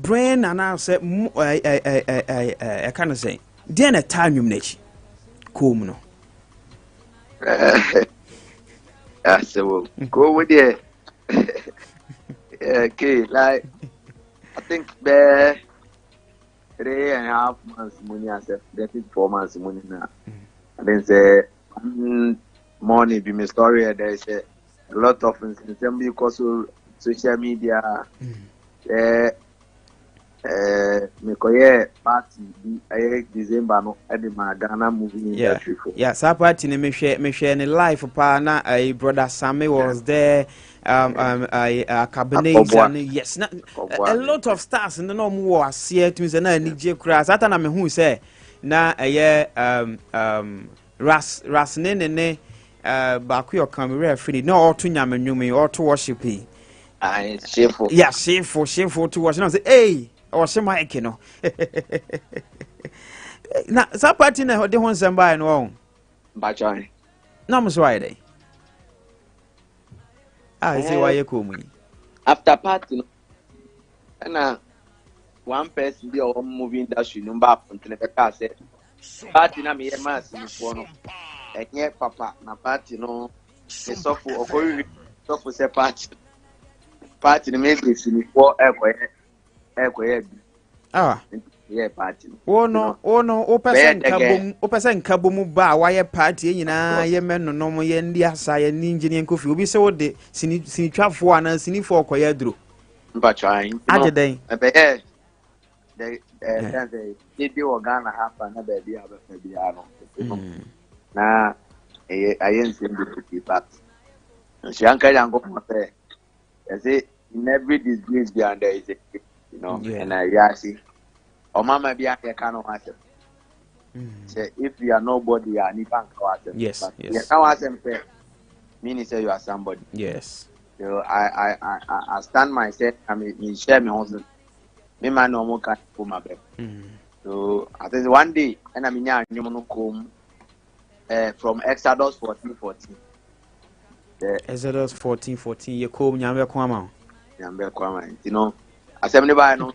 brain and I say I kind of say then a time you nechi kom no so go with it. Okay, like I think the 3.5 months money I said 4 months money now. And then say money be my story. There is a lot of things because of social media. Me koye party be December no any Ghana movie industry for. Yeah, so party me share in life pa na brother Sammy was there Cabernet and yes a lot of stars in the no more see to say na DJ Kras ata na me hu say na ras ne ba ku your camera free no auto nyame nwumi auto worship shameful. Yeah, shameful to watch. Now say, hey, or some mic, no. Now, some party now they want some buy no. Bachai. No, I'm sorry. I say why you call me. after party, and one person be our movie industry number up until the car said, party na me mass in for and yet papa na party no the software or software say party the make this in for echo yeah party no o person kabom ba why party nyina ye men no mo ye ndi asa ye ni engineer kofi obi se wo de sini twafo ana sini fo koya duro mba trying ageden the they Ghana happen na baby no na I ain't seen the but she anka yango say in every disgrace behind there is a and I see or mama be a kind of answer. Say if you are nobody, you are nipan kawasem. Yes. You kawasem say meaning say you are somebody. Yes. So I stand myself. I mean, share me also. Me man no more can for my back. So I think one day, and I mean, you know, come from Exodus 14:14. Exodus 14:14. You come, nyambe kwama. Nyambe kwama. You know. Assembly by no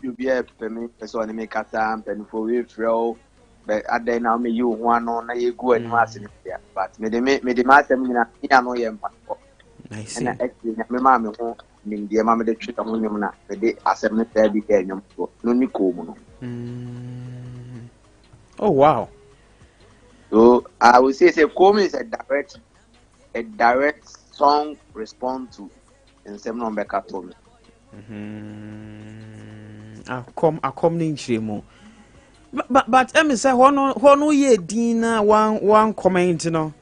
you be a person make a time and for we throw but at then now me you one on you go and mass there but me the mass me na no yem nice and actually me mama ho nim the mama the treat on him na me the assembly there be there nyom no ni ko mu no oh wow so I would say come is a direct song respond to in some number to akom ni nchiremu but em say hono ye din na one comment no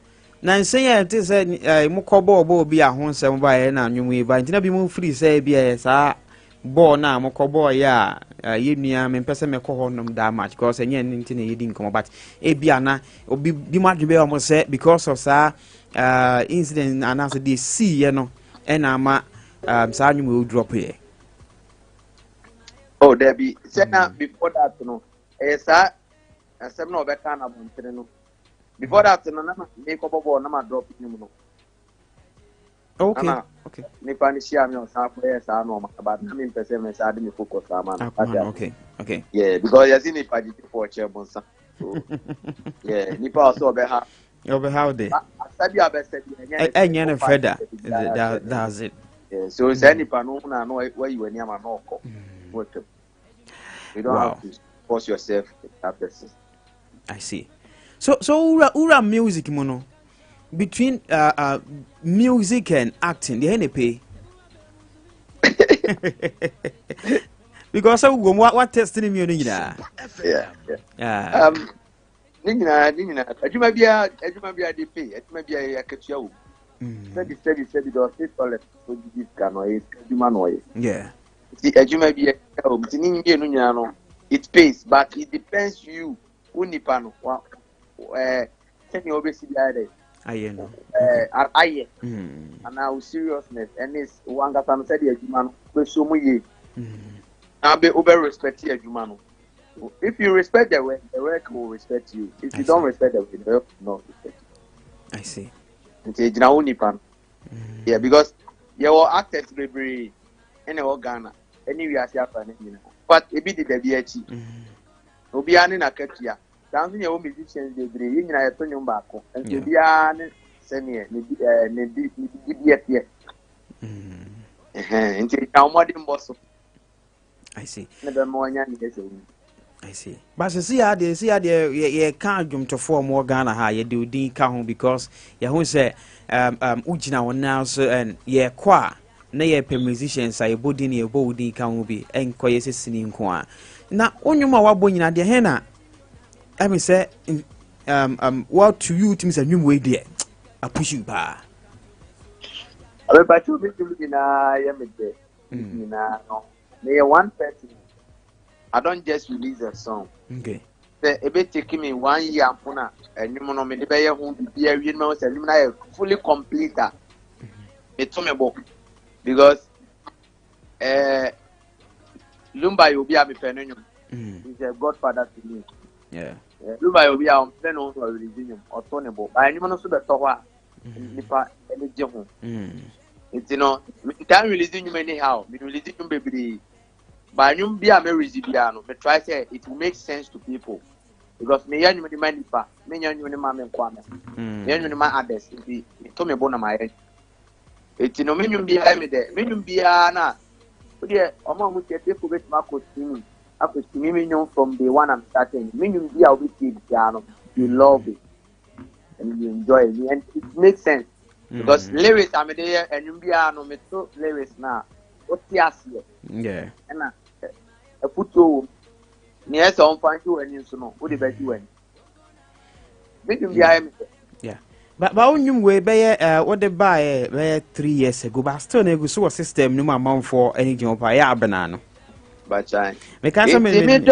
na nse ye te say mo kobo obi ahonsem ba ye na anwum yi ba ntina bi mo free say bi ye sa ball na mo kobo ya ye nua me pese me ko honom that match because enye ntina ye din komo but e bia na obi bi ma dwe be o mo say because of sa incident announce the see ye no e na ma sa anwum we drop here. Oh, there be said before that, sir, and some no better than no. Before that, no, make up a ball, no, drop him. Okay. Nipanishia, no, yes, I know, but I mean, person, I didn't focus on okay. Yeah, because you've seen it for chairman, yeah, Nipa also be how. Over how they? I said, you have said, and feather. That's it. Yeah, so it's any panel, I know where you were near my knock. You don't have to force yourself in that person. I see. So ura music mono between music and acting, the any pay. Because I go what testing me Yeah. Nina, ejuma bia dey pay, ejuma bia ya ketua wo. Steady do fit toilet so this can or ejuma no ye. Yeah. See ejuma bia o mtini ngie no nyina no it pays but it depends you unipa no tell obesi bia dey. Aye no. Aye. And now seriousness and this one that am said ejuma no so mu ye. Na be over respect ejuma no. If you respect the work will respect you. If you don't respect the work will not respect you. I see. Yeah, because your actors be in Ghana. Anywhere I but it be the DBH. Obi ani na ketia. Dancing your musicians they be in a tonyo bako. And to be an senior ne until now modern boss. I see. Never more young. I see. But see how they ye can't jump to form more Ghana ha ye do din ka ho because ye ho say ugina won now so and ye kwa na ye pe musicians ay body na ye bo din ka ho bi enko ye sesini nko a na onwuma wabo nyina de he na I mean say what to you things anwum we there I push you ba but you be na ye me there na no me one person I don't just release a song. Okay. It be taking me 1 year and you know me the be who be a real man say fully complete that. Me to me book because Lumba you be a me penenum. He's a godfather to me. Yeah. Lumba you be a plan on releasing him or tonable. I anyone so the tower nipa any jehun. It's time releasing you anyhow. Me releasing you baby. But you be a married Zibiano. Me try say it will make sense to people because me yan you the money pa. Me yan you the man kwame. Me yan you the man others. It to me bona my head. It's me you be me there. Me you be na. Odia omo mu te people bet ma ko team. After me you from the one I'm starting. Me you be a we piano. You love it and you enjoy it and it makes sense. Because lyrics I'm there and you be no me to lyrics now. What's the yeah. And a put you near some find you and you know what the best you win. Make him behind me. Yeah. But when you way by what they buy 3 years ago, but still never saw a system no amount for any job by a banana. But I because I mean,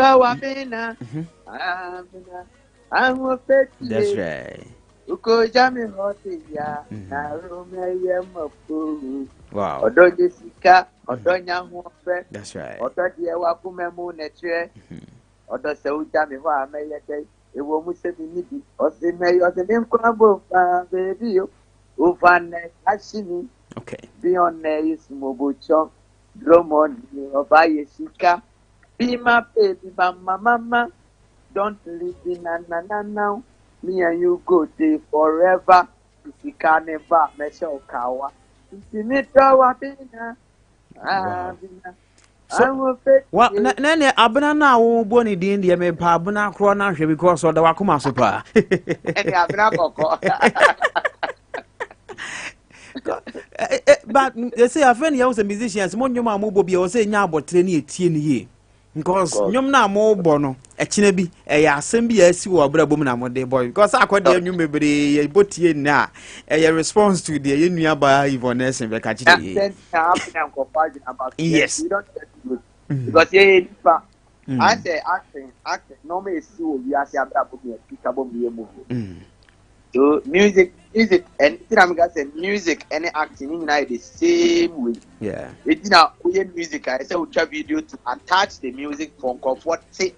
I'm a pet. That's right. Uko jami hoti ya na rume yemapu. Wow. Odo Jessica, odo nyahuofe. That's right. Odo die wakumemu netre. Odo se ujami ho ameyete. Ewo mu se mi nibi. Ose me nkwabo fa baby yo. Ufane ashini. Okay. Beyond is mobocho. Dromon oba Jessica. Be my baby, mama. Don't leave me now. Me and you go there forever. If you can never measure Kawa. If you need to so, what? Nene abena na wo boni din de me pa abena kro na hwe because of the wakoma so pa. Abena koko. But they say a friend was a musician, so nyoma mo bobi o say nya abotre na etie ni ye. Because nyom na mo bo no ekine bi ya asem bi asi wo brabom na mo de boy because akwade nyom bebre ye botie na response to the ye nua ba Ivoness be ka chide ye. Yes. Because ye I say acting no me see wo wi ase abrabom ye pikabom ye movie. So music, and I'm gonna say music and acting in the same way. Yeah. It's now music. I say we try video to attach the music from comfort. See,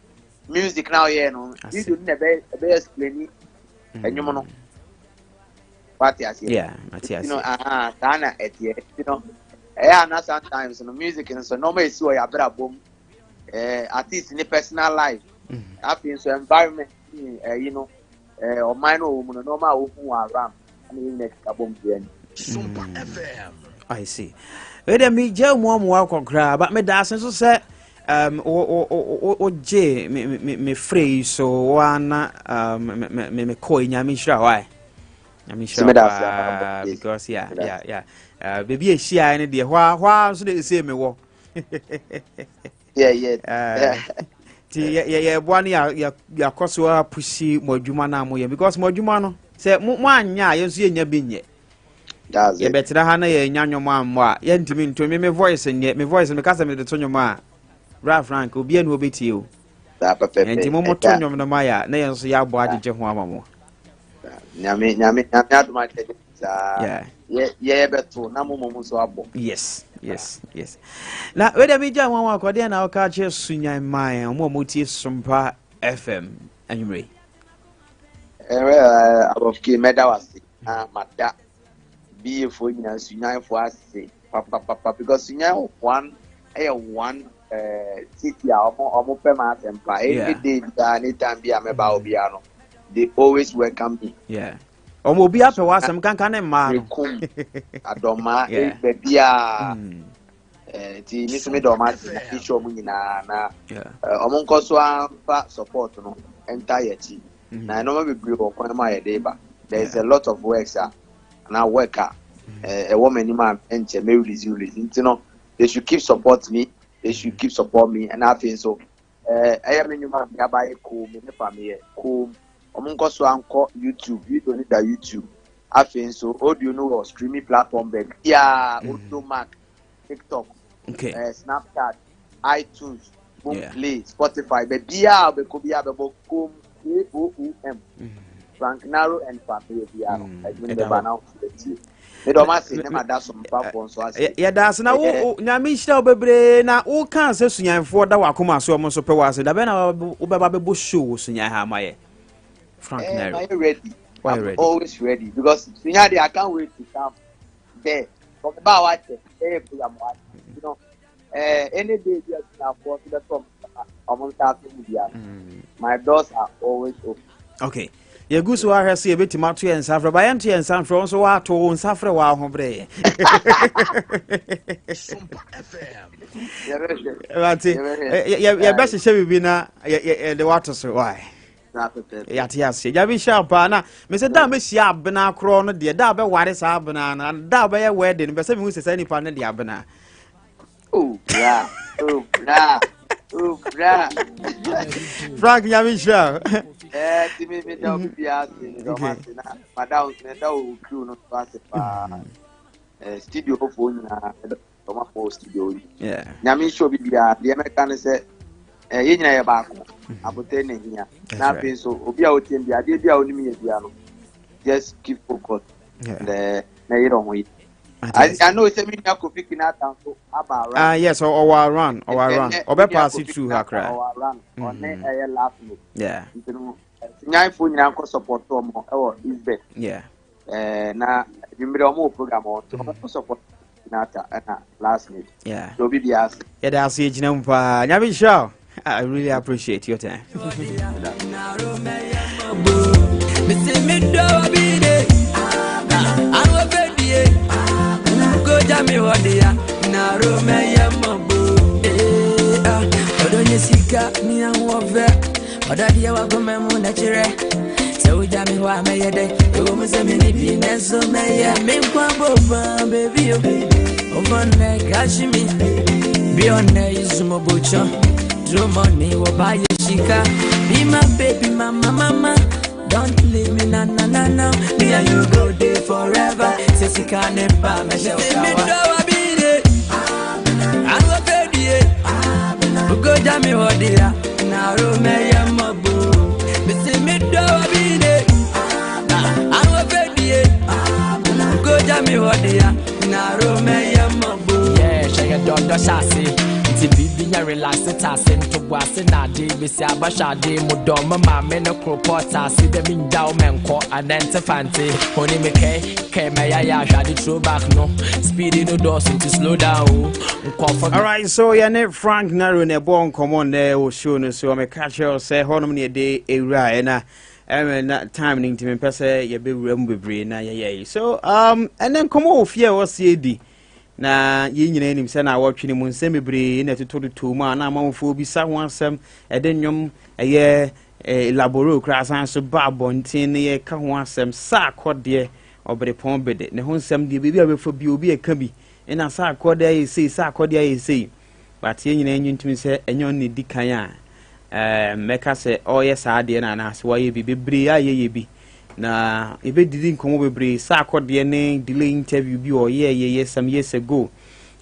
music now, you do never explain it, and you know what I say. Yeah, Tana at the yeah, sometimes music and so normally so I better boom. At least in the personal life, I feel so environment, or mine or woman normal who are around. I mean, next album Sompa FM. I see. Wait me jail more cry, but me dancing so say o J me free so one me coin nyamisha why nyamisha because yeah baby a share any there why so they say me wo yeah yeah one ya koso pushi modwuma na mo because modwuma no say mo anya yenso ye nya binye that's ye betra ha na ye nya nwoma ammo a ye ntimi nto me voice nye me voice me kasa me de to nwoma a Bra Frank obi anu obetie o da papa enti mo to nwom no maya na yenso ya bo agege ho amamo nyame aduma tede sa yeah beto na mo so abo yes na we dey me jam wan akode na o ka che Sunyani man mo tie Sompa FM anyway Abofkay meda wase mada be for nyina Sunyani for ase papa because Sunyani one city omo pema asempa every day anytime be ameba obiano they always welcome me omo obi ape wasem kankan ne ma no adoma bebia ti mi so me do ma ti show mu nyina na omo nkoso amfa support no entire team na no be bri o kwan ma ye dey ba there is a lot of works na worker a woman man enche me release you know they should keep support me and I feel so I am in my buy cool me family cool omunko so anko YouTube you don't need that YouTube I feel so audio no streaming platform back audio mac TikTok Snapchat iTunes Play Spotify be bia be ko bia be boom AOOM Frank Naro and family bia me be now me do ma say na da some platform so as yeah that's na wo nyame hira obebre na wo kan se Sunyanfo da wakoma so mo so pe wase da be na wo be ba be bo show Sunyani ha maye Frank Naro I'm ready. I'm always ready because Sunyani I can't wait to come there from the bar watch program watch you know any day you are for the top my doors are always open. Okay. You go so I see a bit matter and suffer by anti and San Francisco to and suffer while hombre. Sompa FM. Yeah, best shall be now the water so why. Yes, you be sharp, Anna. Mr. Damis Yab Bena Crono, dear Dabba, what is Abana, and Dabba wedding, but some who says any pan in the Abana. Oh, yeah, oh, yeah. Frank Yamisha. Timmy, don't be asking, Madame, no crew, not pass studio phone, studio. Yeah. Yamisha be the American said, in a back, Abofkay here. Nothing so, Obia would be a idea only me. Just keep focused. The don't wait. I know it's a mean I could pick in that down so about yes, or run, or pass it through her cry. Or on a last move. Yeah. Nine phone uncle support Tom or is bed. Yeah. Now, you made a more program or to support last minute. Yeah. So be asked. Yeah, that's it, Yamisha. I really appreciate your time. Jami wadia na rome ya mabu odonya sika ni anwofe odadia wagome mu na chire se ujami wa meyede ewo musemi ni bineso meye menkwa boba baby o ovone kashimi bione izumo bocho dromoni wo baye shika be my baby mama don't leave me na me and you go there forever. Say she can't ever me show kawa. I'm a baby. Go down me wadia. Na rome ya mabu. Me say me do a bide. I'm a baby. Go down me wadia. Na rome ya mabu. Yeah, shake do shasi. Bibi ya relax tasin to wase na de be se abasha de mudom ma me no kropota si de min daw menko identifante honi me ke me ya hwade throw back no speedy no doors to slow down. All right, so ya ne Frank Naro ne bon common there o show no so me catch you say honom ne de ewura na na time ning to me pese ye be wura bebre na ye so and then come on fear was ye na yinyina enim se na awotwe ne mu nsem bebre na totodo to mu na amamfo bi sa ho asem edenwom eye laboro krasan so babontin ne ye ka ho asem sa akode obre pon bede ne ho nsem de bebi abefo bi obi eka bi na sa akode aye sei sa akode aye sei but yinyina enyintumi se enyon ne dikan a meka se oye sa ade na so waye bi bebre aye ye bi na ebe didi nkomo bebre sa akode ne delay interview bi o ye some years ago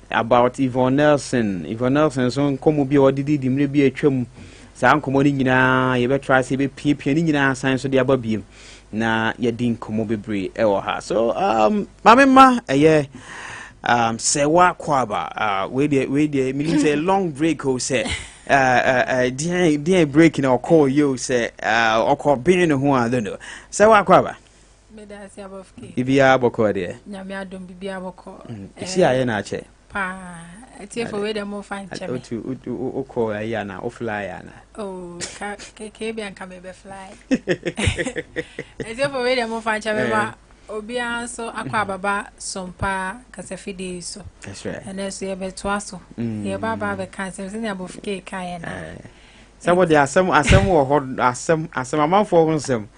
about Yvonne Nelson so nkomo bi o didi dimre bi atwam sa nkomo ni nyina ye be try se be pie ni nyina san so de ababiem na ye di nkomo bebre e wo ha so mamema eye say wa kwaba we dey mean say long break o say breaking or call you say or call being who I don't know. So what kwaba? Me da si Abofkay. Ibia aboko de. Nyame adom bibia aboko. Si aye na che. Pa. Eti for we dem mo fan che me. O call aye na o fly na. Oh, ke bi an ka me be fly. Eti for we dem mo fan che me ba. Obi anso akwa baba sompa kasafide so. That's right. And so ye beto aso. Ye baba be kan se ni Abofkay kan na. Somebody asem wo ho asem amanfo ho nsem.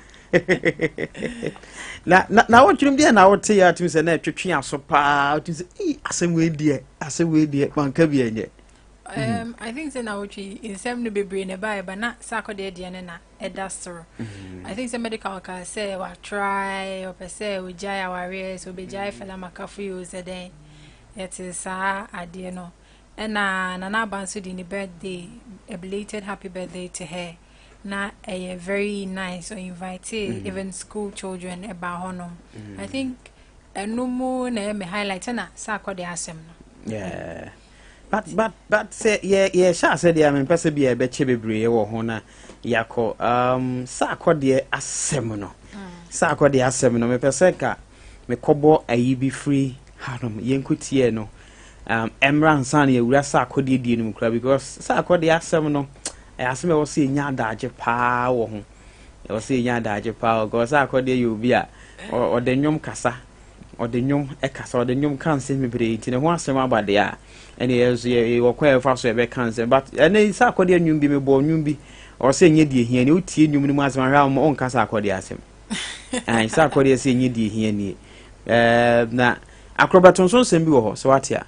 Na wo twum dia na wo te ya tum se na twetwe aso pa tum se asem we die banka bi enye. I think say na wochi in some no bebre ne buy but na sakode de ne na edastro. I think some medical can say wa try or per se we jai our race we be jai fela makafu you say then it is ade no na banso di ni birthday a belated happy birthday to her na a very nice or invited even school children about honom. I think no more na me highlight na sakode asem no. Yeah. But say yeah sha said ya me pese bia be che bebre wo ho na yakọ sa akode asem no sa akode asem no me pese ka me kobo ayi bi free hanom yenkutie no emran san ye wura sa akode die no kura because sa akode asem no asem e wo se nya adaje pa wo ho e wo se nya adaje pa go sa akode ye obi a odenwom kasa odenwom kasa odenwom kan se mebre ti ne ho asem abade a ene ye wo kwa fa so e be kan se but ene sa akode nwum bi me bo nwum bi o se nye die hia ne utie nwum ni mu asem ha on kasa akode asem an sa akode se nye die hia ni na akrobaton so nsem bi wo ho so watia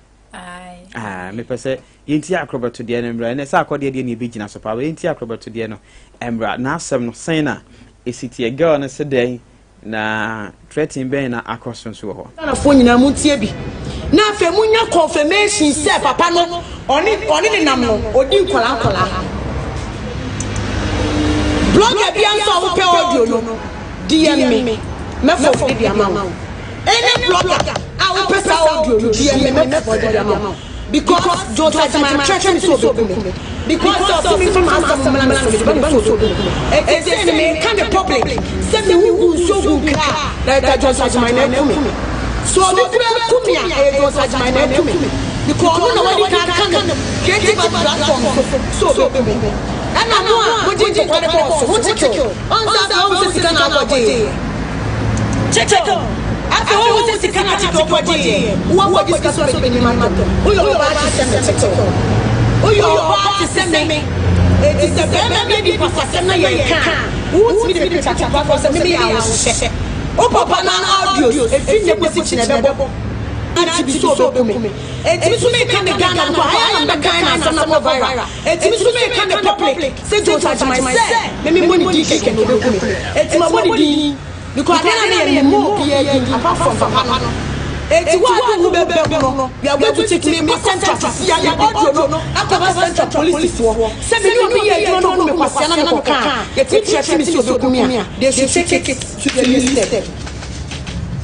me pese yenti akrobato de no mra na sa akode de ne be gina so pa yenti akrobato de no emra na asem no sen na esiti a girl na se den na threatening ben na akoso so ho na fo nyina mu tie bi na afa mu nya confirmation say papa no oni ne nam no odi nkola blogger bi anso wo pe audio no DM me fo de ama any blogger I will press audio no DM me for the amount because just like my church is so big because of me from Asam so big it is me kind of public say me who so good like that just like my name me so the come here just like my name me because no one can creative platform so big and I know we did to the boss who take you on that we can abode check after all we say can abode what discuss so be matter who you about to send who you about to send me it is the baby pastor na you can who me the picture about so me I will share o papa na audio if you position e bebo ati bi so be me eti so me can the Ghana ko I am the kind of some viral eti so me can the public say don't touch my say me money di keke no be me eti my money di because na me mo bi apart from papa no eti wa do be no we are going to take me center ya audio no akwa center police for say me no be here no me kwase na me ko kan eti threat me so be me they should take it to the list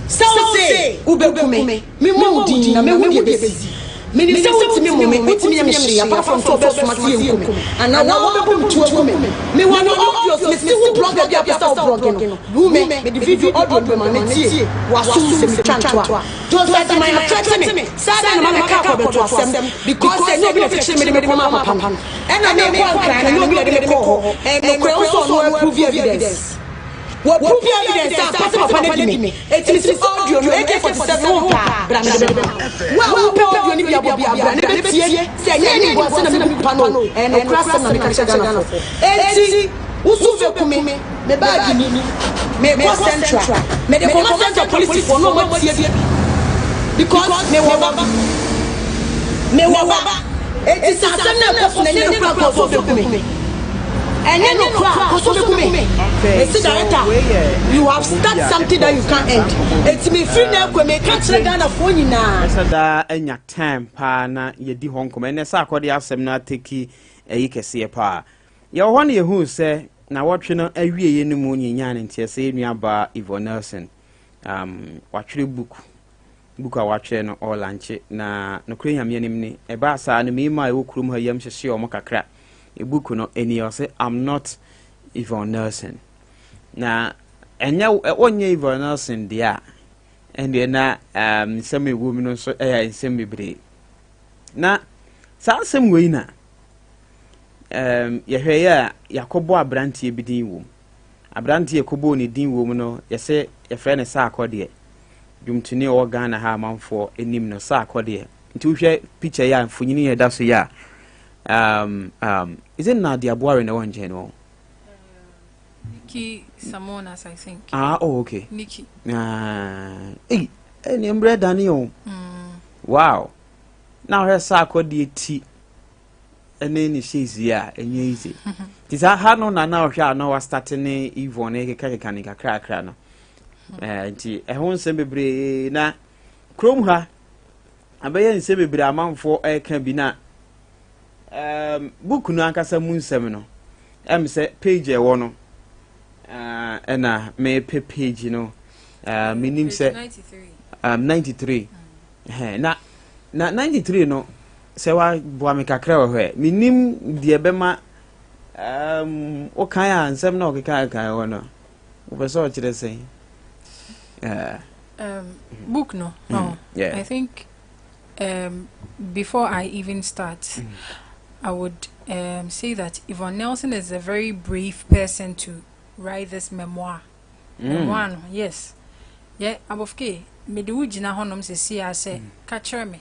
so say ubekume me mo di na me hu de besi me ni say utimi mo me utimi me hye apart from so be so mati enkum and now wo be tu akume me wa no obvious me still blogger bi apesa blogger no hu me the video audio be ma me tie wa so se me twantoa just like my threaten me say na me ka ko be to asem because say no be fiction me de ma papa and na me ko ankra no be de ko and no kwe so no prove evidence what prove evidence that papa na di me it is audio no AK47 no pa bra me wa pe audio ni bia bia na be tie say any go say na me pa no and no class na me ka chega na fo enti usu fe kume me bag ni me ko central me de ko central police for no ma tie because me wa it is asem na ko na ni no kwa so fe kume and then no cry so be me say director you have started something that you can't end it's me free na ko me catch the Ghana phone nyina esa da anya time pa na ye di hon kom ene sa akode asem na teki eyi kese pa ye ho na ye hu se na wotwe no awie ye no mu nyanya ne ntie se nua ba Ivo Nelson watwere book a watwere no all lanche na no kure nyame nim ni e ba sa no me ma e wokurum ha yam hyehye o mo kakra e book no eni o say I'm not Ivo Nelson na enya onye Ivo Nelson dia ende na nsem ewu mi no so nsem bebre na sa nsem wei na ye hwe ya yakobo abrantie bidin wo abrantie yakobo ne din wo mu no ye se ye fre ne sa akode dwumtuni o Ghana ha manfo enim no sa akode nti hwe picture ya mfunyini ye da so ya is it Nadia Boare na one general? Nikki Samonas, I think. Oh, okay. Nikki. Hey, any umbrella Daniel. Wow. Now her sack or the tea. And then she's here, and easy. Tis I had no now here, no, was starting Yvonne, a canica crack. And I won't send me bre na chrome her. I bay send me bre amount for a can be not. Book no ankasa mun semino say page e wono me page no minim say 93 na 93 no say wa boa me kakra wo he minim de bema o kan ansem na o kan wono wo be so kire sei Book no. Yeah. I think before I even start, I would say that Yvonne Nelson is a very brave person to write this memoir. Memoir, no, yes. Yeah, Abofkay, me de ujina honom se see I say, catch me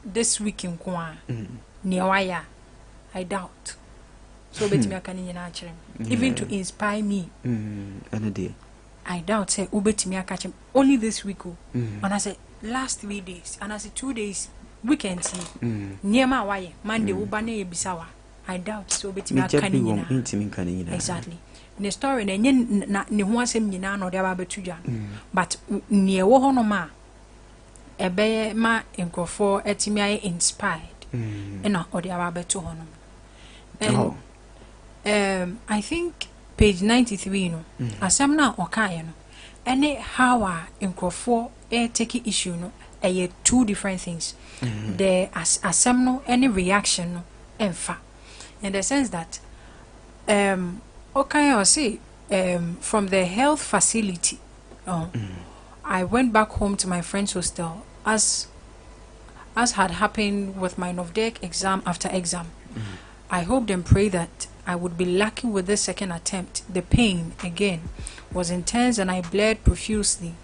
this week in Kwan. Near wire, I doubt. So bet me I can even to inspire me. I doubt say ubet me I catch him only this week. And I say last 3 days, and I say 2 days weekend. Near my wire, Monday ubane bisawa. I doubt so bet me I can exactly. The story na ne ho asem nyina na ode ababetu dwa but ne wo ho no ma ebe ma enkrofo etimi ay inspired na ode ababetu ho no I think page 93 no asem na okaye no any how a enkrofo take issue no two different things the asem no any reaction no emfa in the sense that okay, I see. From the health facility, I went back home to my friend's hostel as had happened with my NOVDEC exam after exam. I hoped and prayed that I would be lucky with this second attempt. The pain, again, was intense and I bled profusely.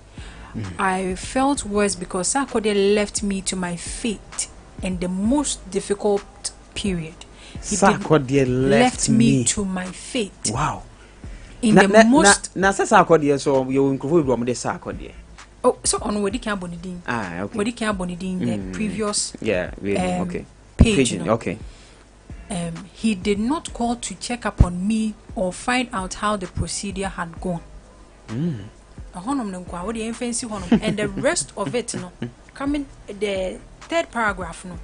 I felt worse because Sarkodie left me to my fate in the most difficult period. He left me to my fate. Wow. In the most Sarkodie so you include from the Sarkodie. Oh, so on Wedi can bonidin. Okay. Wedi can bonidin the previous okay. Page. Okay. He did not call to check up on me or find out how the procedure had gone. And the rest of it, no, coming the third paragraph, no,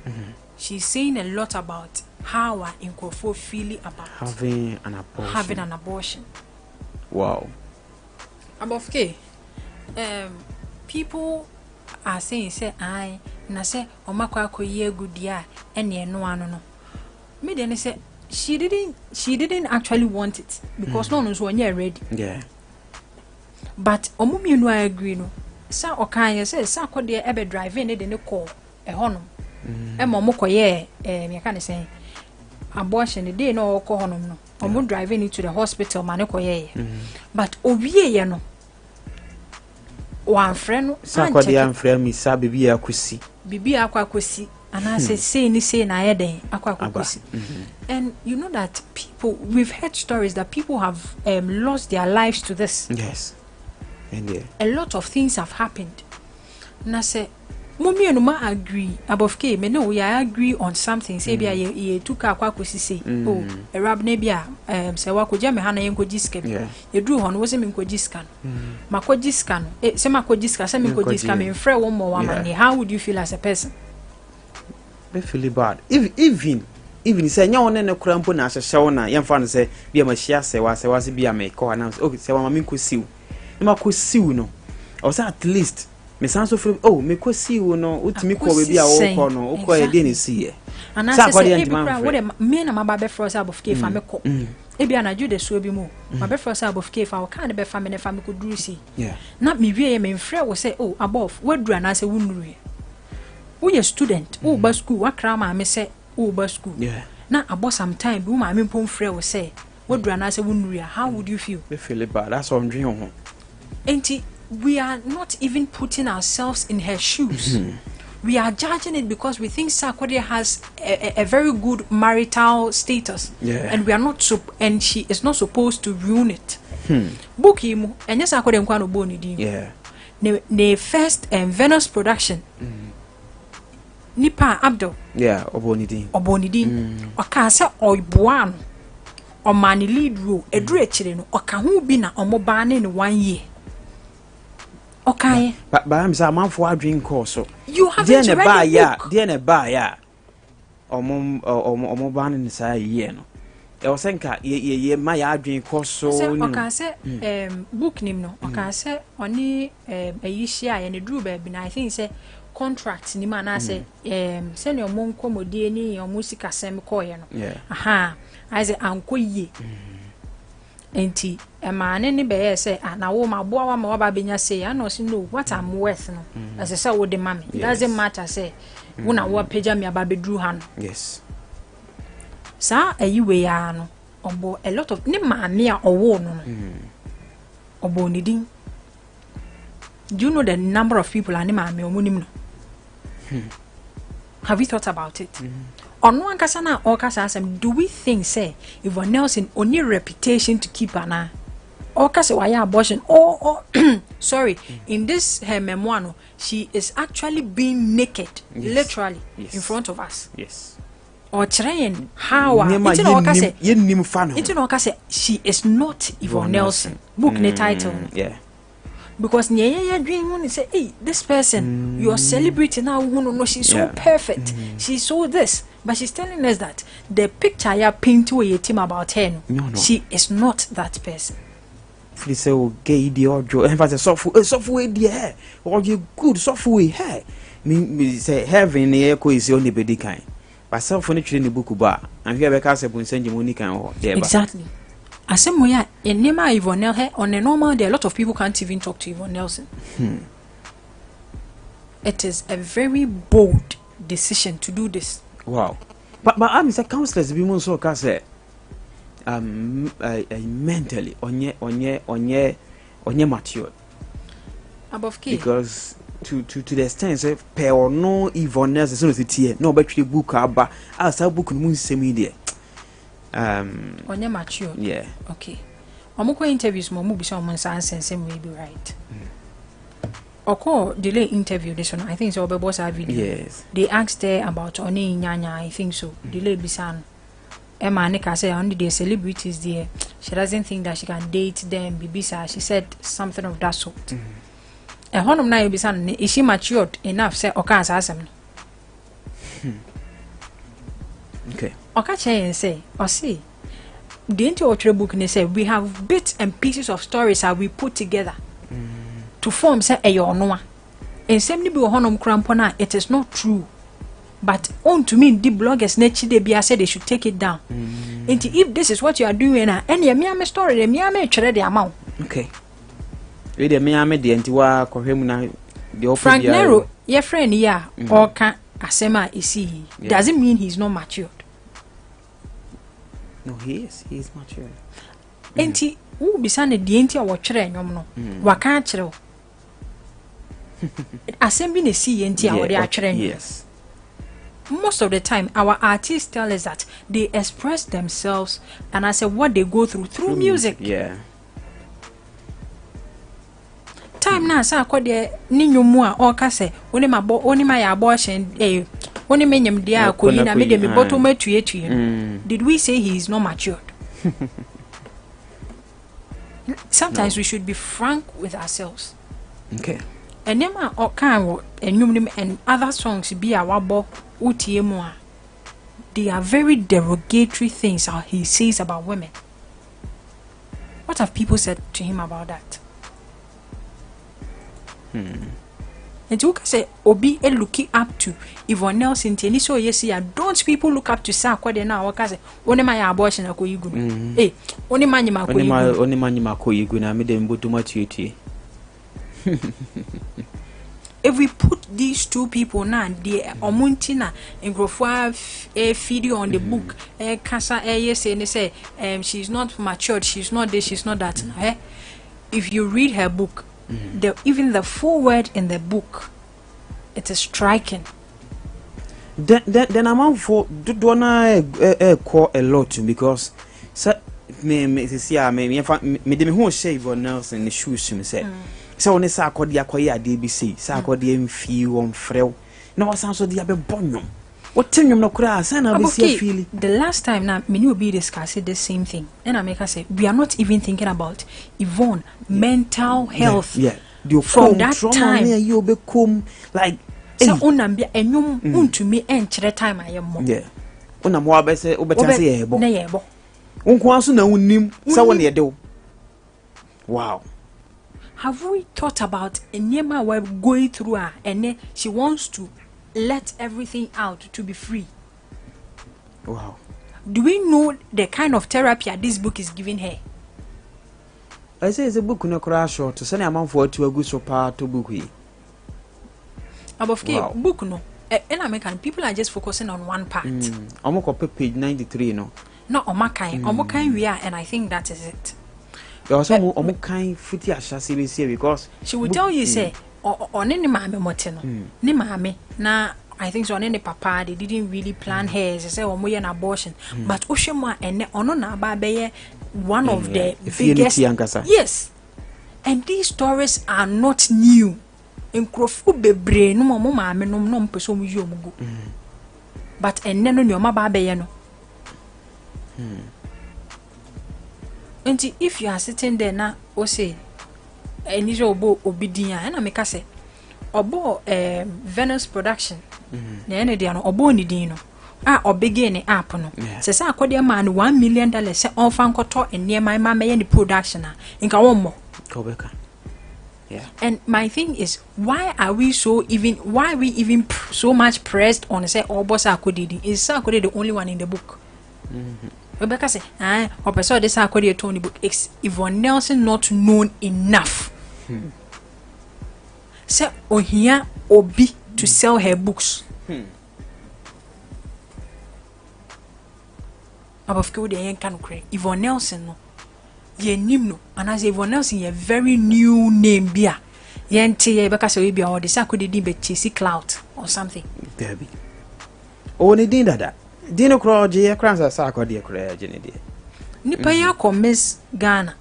she's saying a lot about how our Inkofo feel about having an abortion. Wow. Abofkay, people are saying, say, I, na say, Omakwa koye good ya, and ye no one no. Me then say, she didn't actually want it because no one's one year ready. Yeah. But omumi no I agree no. Sa okanye say sa kodie ebe driving de ne call e honom. E mo koye me can say abortion the day no call honom no. Omo driving into the hospital man koye. But owie ye no. Wan friend no sa kodie am friend mi sa bibi akosi. Bibi akwakosi and I say na yeden akwakosi. And you know that people, we've heard stories that people have lost their lives to this. Yes. And a lot of things have happened. Na say, Mummy and Ma agree. Abofkay, me no, we agree on something. Say, be ye took a kwakusi say, oh, a rab nebia, say, wakuja me hana yenko jiskan. You drew on was a minko jiskan. Mako jiskan, say mako jiska, say minko jiskan, me frere one more woman. How would you feel as a person? Be feel bad. Even say nya one ne krampo na ahyehyɛ na yemfa no say bia ma hia sɛ wase bia me call announce okay say mama me kosiw ma kosiw no or say at least me san so from me kosiw no utimi call bia wo call no wo call e dey ne see and I say what me na maba be for say Abofkay fa me call e bia na jude so bi mu ma be for say Abofkay fa wo kan be fa me ne fa me ko duru see na me wie me mfrɛ wo say oh abof wadura na say wunuru wo ye student wo ba school wa kra ma me say Uber school. Yeah. Now about some time, we my main pon frere will say, what do I say wunria? How would you feel? I feel bad. That's what I'm dreaming. Auntie, we are not even putting ourselves in her shoes. We are judging it because we think Sarkodie has a very good marital status. Yeah. And we are not and she is not supposed to ruin it. Book him and yes Sarkodie nkwano boni din. Yeah. Ne first Venus production. Nipa Abdul. Yeah, Obonidin. Oka se oiboa no. O man lead role edru echire no oka hu bi na omoba ne 1 year. Okay. But I'm say manfo adwen call so. You have to read the book. Dey na ba ya. Omoba ne sa year no. E o senka ye ma ya adwen call so. Oka se book nim no. Oka se oni ayishia ye ne dru ba bi na I think say contract ni man I say send your mom komodie ni your music asem koye no aha I say anko ye enti a man any bear say, and I will my boy, my babina say, I know, no, what I'm worth, no, as I saw with the mammy. Doesn't matter, say, when I want pajama baby drew hand. Yes. Sir, a you way, no, or a lot of Nima, near or worn, or boniding. Do you know the number of people Anima me or Have you thought about it? On one kasana or kasasem, do we think, say, if one Nelson only reputation to keep an eye? Or kasawaya abortion, or sorry, in this her memoir, she is actually being naked, literally, in front of us. Yes. Or train how she is not Yvonne Nelson. Book the title. Yeah. Because yeah dream when say, hey, this person, you're celebrating now, no, she's so perfect. She's so this. But she's telling us that the picture you paint to a team about her, no. She is not that person. If you say, oh, gay, the audio, and if I say, software, dear, or you good software, hey, me say, heaven, the echo is the only body kind. But self furniture in the book, bar, and here, because I send you money can exactly. As some way, in Nema Yvonne Nelson, on a normal day, a lot of people can't even talk to Yvonne Nelson. It is a very bold decision to do this. Wow. But I'm a counselor's be so can say mentally onye mature. Abofkay. Because to the extent say per or no Yvonne Nelson so tie no betwe book aba as a book no nsemi de onye mature. Yeah. Okay. Omukwa interviews mo bi so mo nsansen may be right. Oko delay interview this one. I think so be boss video. Yes. They asked her about Oni Nyanya, I think so. Delay bisan. Emma Nika say only the celebrities there. She doesn't think that she can date them. Bibisa. She said something of that sort. And honum na bisan is she matured enough say Oka asem. Okay. Oka say or see. The entire book they say we have bits and pieces of stories that we put together. To form say eyo noa and semni bi honum krampona it is not true but on to me the bloggers nechi de bia said they should take it down and if this is what you are doing and me am story de me am twere de amount okay we de me am de antiwa kohwemu na the Frank Nero your friend ya or can asema isi doesn't mean he's not matured. No, he is matured. Enti who bisane de enti a wo twere nyom no waka kire assembly na see enti a wo de atwere. Yes. Most of the time our artists tell us that they express themselves and I say what they go through music. Yeah. Time na sa akode ni nyomu a o ka se oni ma ya abortion oni menyem dia akoyi na me de me bottom atuetue. Did we say he is not matured? Sometimes we should be frank with ourselves. Okay. And them are kind and other songs be our bo utiemua. They are very derogatory things how he says about women. What have people said to him about that? And you can say Obi looking up to Yvonne Nelson Tieni so yes yeah don't people look up to Sakwa de na waka say only my abortion akoyigu. Eh only man akoyigu. Only man akoyigu na me dem botuma tuetue. If we put these two people now, the omuntina and grofwa a video on the book, kasa yes and they say she's not matured, she's not this, she's not that. If you read her book, even the foreword in the book, it is striking. Then I'm out for do I call a lot because me who shave on Nelson the shoes me say. So when say akodi akoya DBC say akodi emfi won frel na wasan so dia be bonnum what tenyum no kura say na be see feel. The last time na me will be discussing the same thing and I make her say we are not even thinking about Yvonne mental health. Yeah. From that time you become like so unambia enyum untumi enkyere time ayemo. Yeah. Unam wa be say obeta say yebo. Na yebo. Unko aso na unnim say won ye de. Wow. Have we thought about Enyema we're going through her and she wants to let everything out to be free? Wow. Do we know the kind of therapy this book is giving her? I say it's a book no crash short to send a man for to a good so part to book. Abofkay book no. In American people are just focusing on one part. I'm page 93 no. No, Omokai we are, and I think that is it. There was some Omokai footy as she because she will tell you say on any mammy motino. Ni mammy na I think so on any papa they didn't really plan hers, they say an abortion. But Oshima and Onona Babe one of the biggest yes. And these stories are not new. Nkrofo bebre no mo maame no peso mu yomugo. But enne no nyoma ba be ye no. And if you are sitting there na o say eni jo obo obidia na make say obo Venus production na ene dia no obo ni din no obege ni app no se sa akode ma no $1 million se on fan koto enne ma me ye ni production a nka won mo obeka. Yeah. And my thing is, why we even so much pressed on say boss Akodi? Is Akodi the only one in the book? Rebecca say, or person this Akodi Tony book. Is Yvonne Nelson not known enough? Say Ohia Obi to sell her books. Abofkay the yen can create Yvonne Nelson no. Ye nimno and as everyone else in a very new name bia yente ye beka se we bia or the Akodi din be chase clout or something there be ni din dada din kro je ye kransa Akodi kro je ne de nipa ya ko Miss Ghana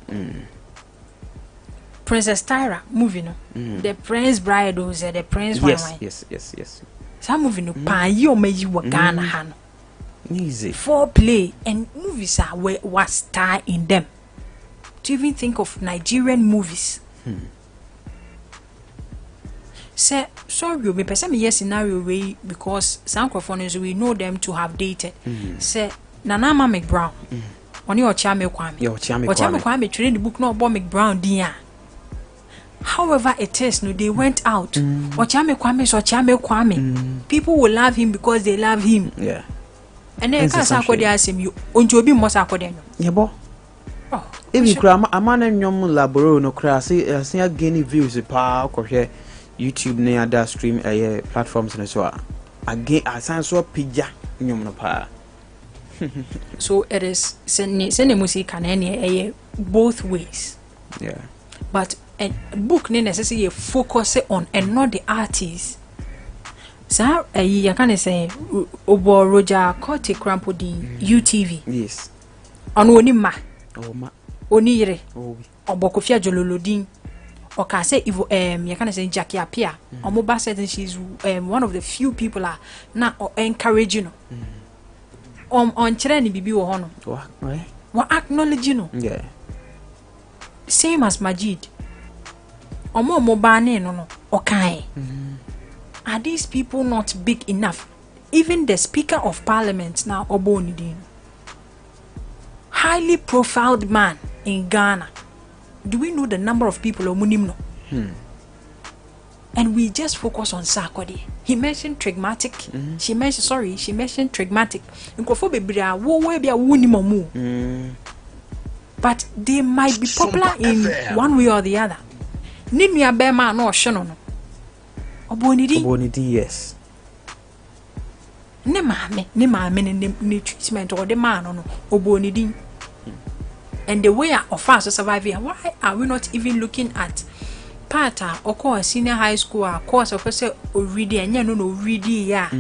Princess Tyra movie no the Prince Bride or the Prince yes some movie no pa yi o mayi wo Ghana ha no easy foreplay and movies are where was star in them. To even think of Nigerian movies. Say sorry, me person me yes scenario way because some Crawforders we know them to have dated. Say Nanama McBrown. Oni Ochame Kwame. Ochame Kwame train the book no about McBrown dia. However it is, no, they went out. Ochame Kwame. People will love him because they love him. Yeah. And then can't Akodi ask him you onto be most Akodi. Yeah, bo. If you cram a man and young laboro no crassy, see again views pa or YouTube near other stream platforms and so on. Again, I sound so pija in your pa. So it is send music can any both ways. Yeah. But a book necessarily focus on and not the artist. So I can say Obo Roger Cote Crampo di UTV. Yes. On Onima. Oh ma. Onire Obokofia Jololodin or can say you can say Jackie Apia or Moba said she's one of the few people are now encouraging on training bibi or hono what acknowledging yeah same as Majid or more mobane no okay are these people not big enough? Even the Speaker of Parliament now Obonidin, highly profiled man in Ghana. Do we know the number of people Omunimno? And we just focus on Akodi. He mentioned Trigmatic. She mentioned Trigmatic. But they might be popular in one way or the other. Nimia Bema no Shonono. Obonidi, yes. Ne mame treatment or the man on Obonidi. And the way of us to survive here, why are we not even looking at Pata or course senior high school or course of person already and no ready yeah.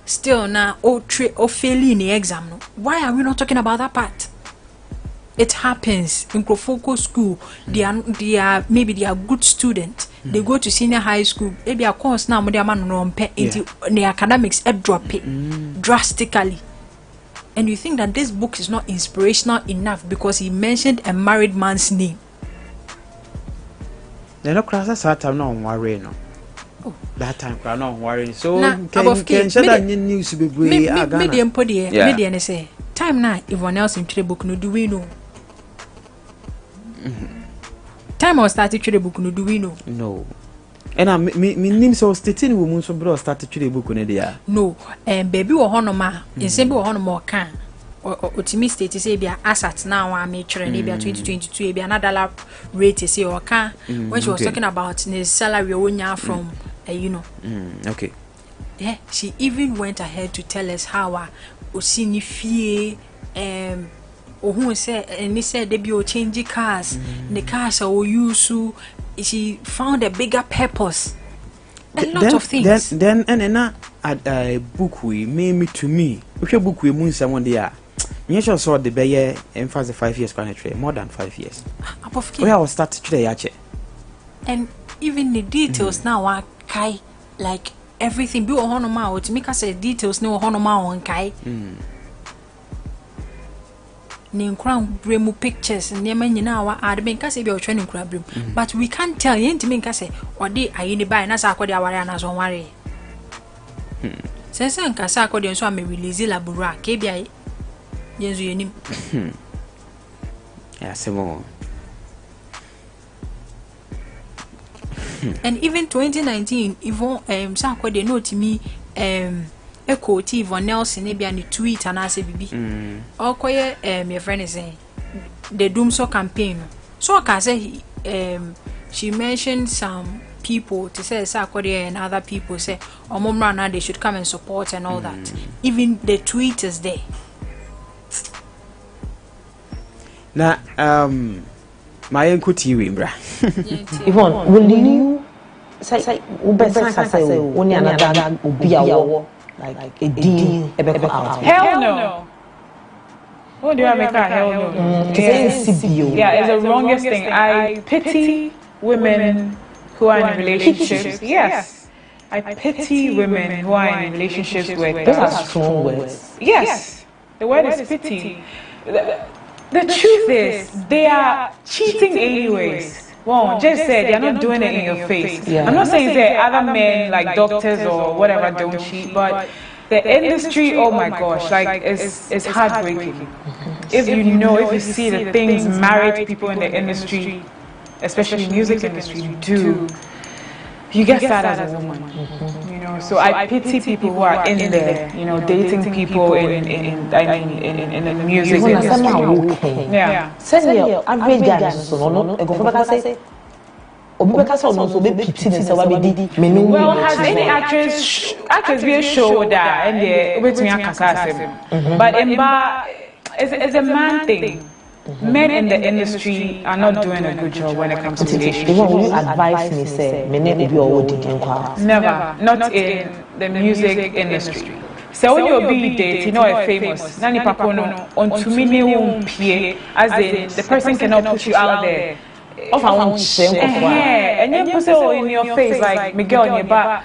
Still now or failing the exam. Why are we not talking about that part? It happens in Krofoko school. They are maybe they are good students. They go to senior high school. Maybe a course now they are man into the academics drop it drastically. And you think that this book is not inspirational enough because he mentioned a married man's name. They no cross that time no worry no. That time crowd no worry. So can share that news be me medium podi medium say time now everyone else in trade book no do we know? Time I started trade book no do we know? No. And I me name so stating woman so bro started trade book on there. No, baby or honor ma, in simple honor more can otimi state say bia asat now I make sure bia 2022 bia na dollar rate say oka when she was talking about his salary onya from okay. Yeah, she even went ahead to tell us how osini fie who said and he said they be change cars the cars are use she found a bigger purpose. A lot of things. Then and a book we made to me. If your book we moon someone there. You sure saw the Bayer and for the 5 years more than 5 years. Abofkay. Where I was started today, and even the details now are kai like everything be on honoma to make us say details no honoma on kai. Crown bremu pictures and near now are the main case be training crab room. But we can't tell you to make us say or they are in the buy and as I could our on worry. Sense and Casako and so I may release la bura, KBI. Yes, you name. Yes, more. And even 2019, Yvonne Sako they know to me Echo T Von Nelson maybe and the tweet and as a BB. Or quiet your friend is saying the Doomso campaign. So I can say she mentioned some people to say Sakode and other people say Omomrana they should come and support and all that. Even the tweet is there. Now my uncle TV bra. Yvonne, will you say only another will be our like a dean out? Hell no. What do I make her hell no? Yeah, it's the wrongest thing. I pity women who are in relationships. Yes. I pity women who are in relationships with those are strong words. Yes. The word is pity. The truth is they are cheating anyways. Well, just said they're not doing it in your face. I'm not saying that other men like doctors or whatever don't cheat, but the industry, oh my gosh, like it's heartbreaking. If you see the things married people in the industry, especially music industry, do, you get sad as a woman. So I pity people who are in there, dating people in the music industry. Yeah. Average guys, well, has any actress be a show that and with me but it's a man thing. Men in the industry are not doing a good job when it comes to relationships. You advise me, say, never, not in the music industry. So when you be dating, famous, nani papono on to me as in the person cannot put you out there. And then put it in your face like Miguel in your back.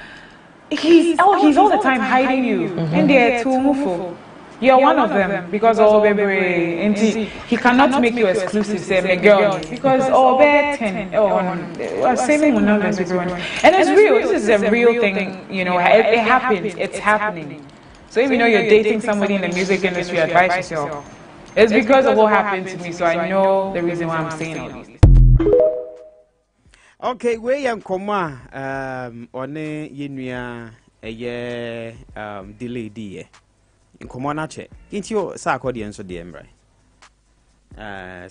He's all the time hiding you, and they're too moveful. You're one of them because he cannot make you exclusive, say Miguel, because saving numbers with everyone. And it's real. This is a real thing. It happens. It's happening. So if you're dating somebody in the music industry, advise yourself. It's because of what happened to me, so I know the reason why I'm saying all these. Okay, we am koma one yenua delay die. In common check. Into your Sarkodian so dear, right?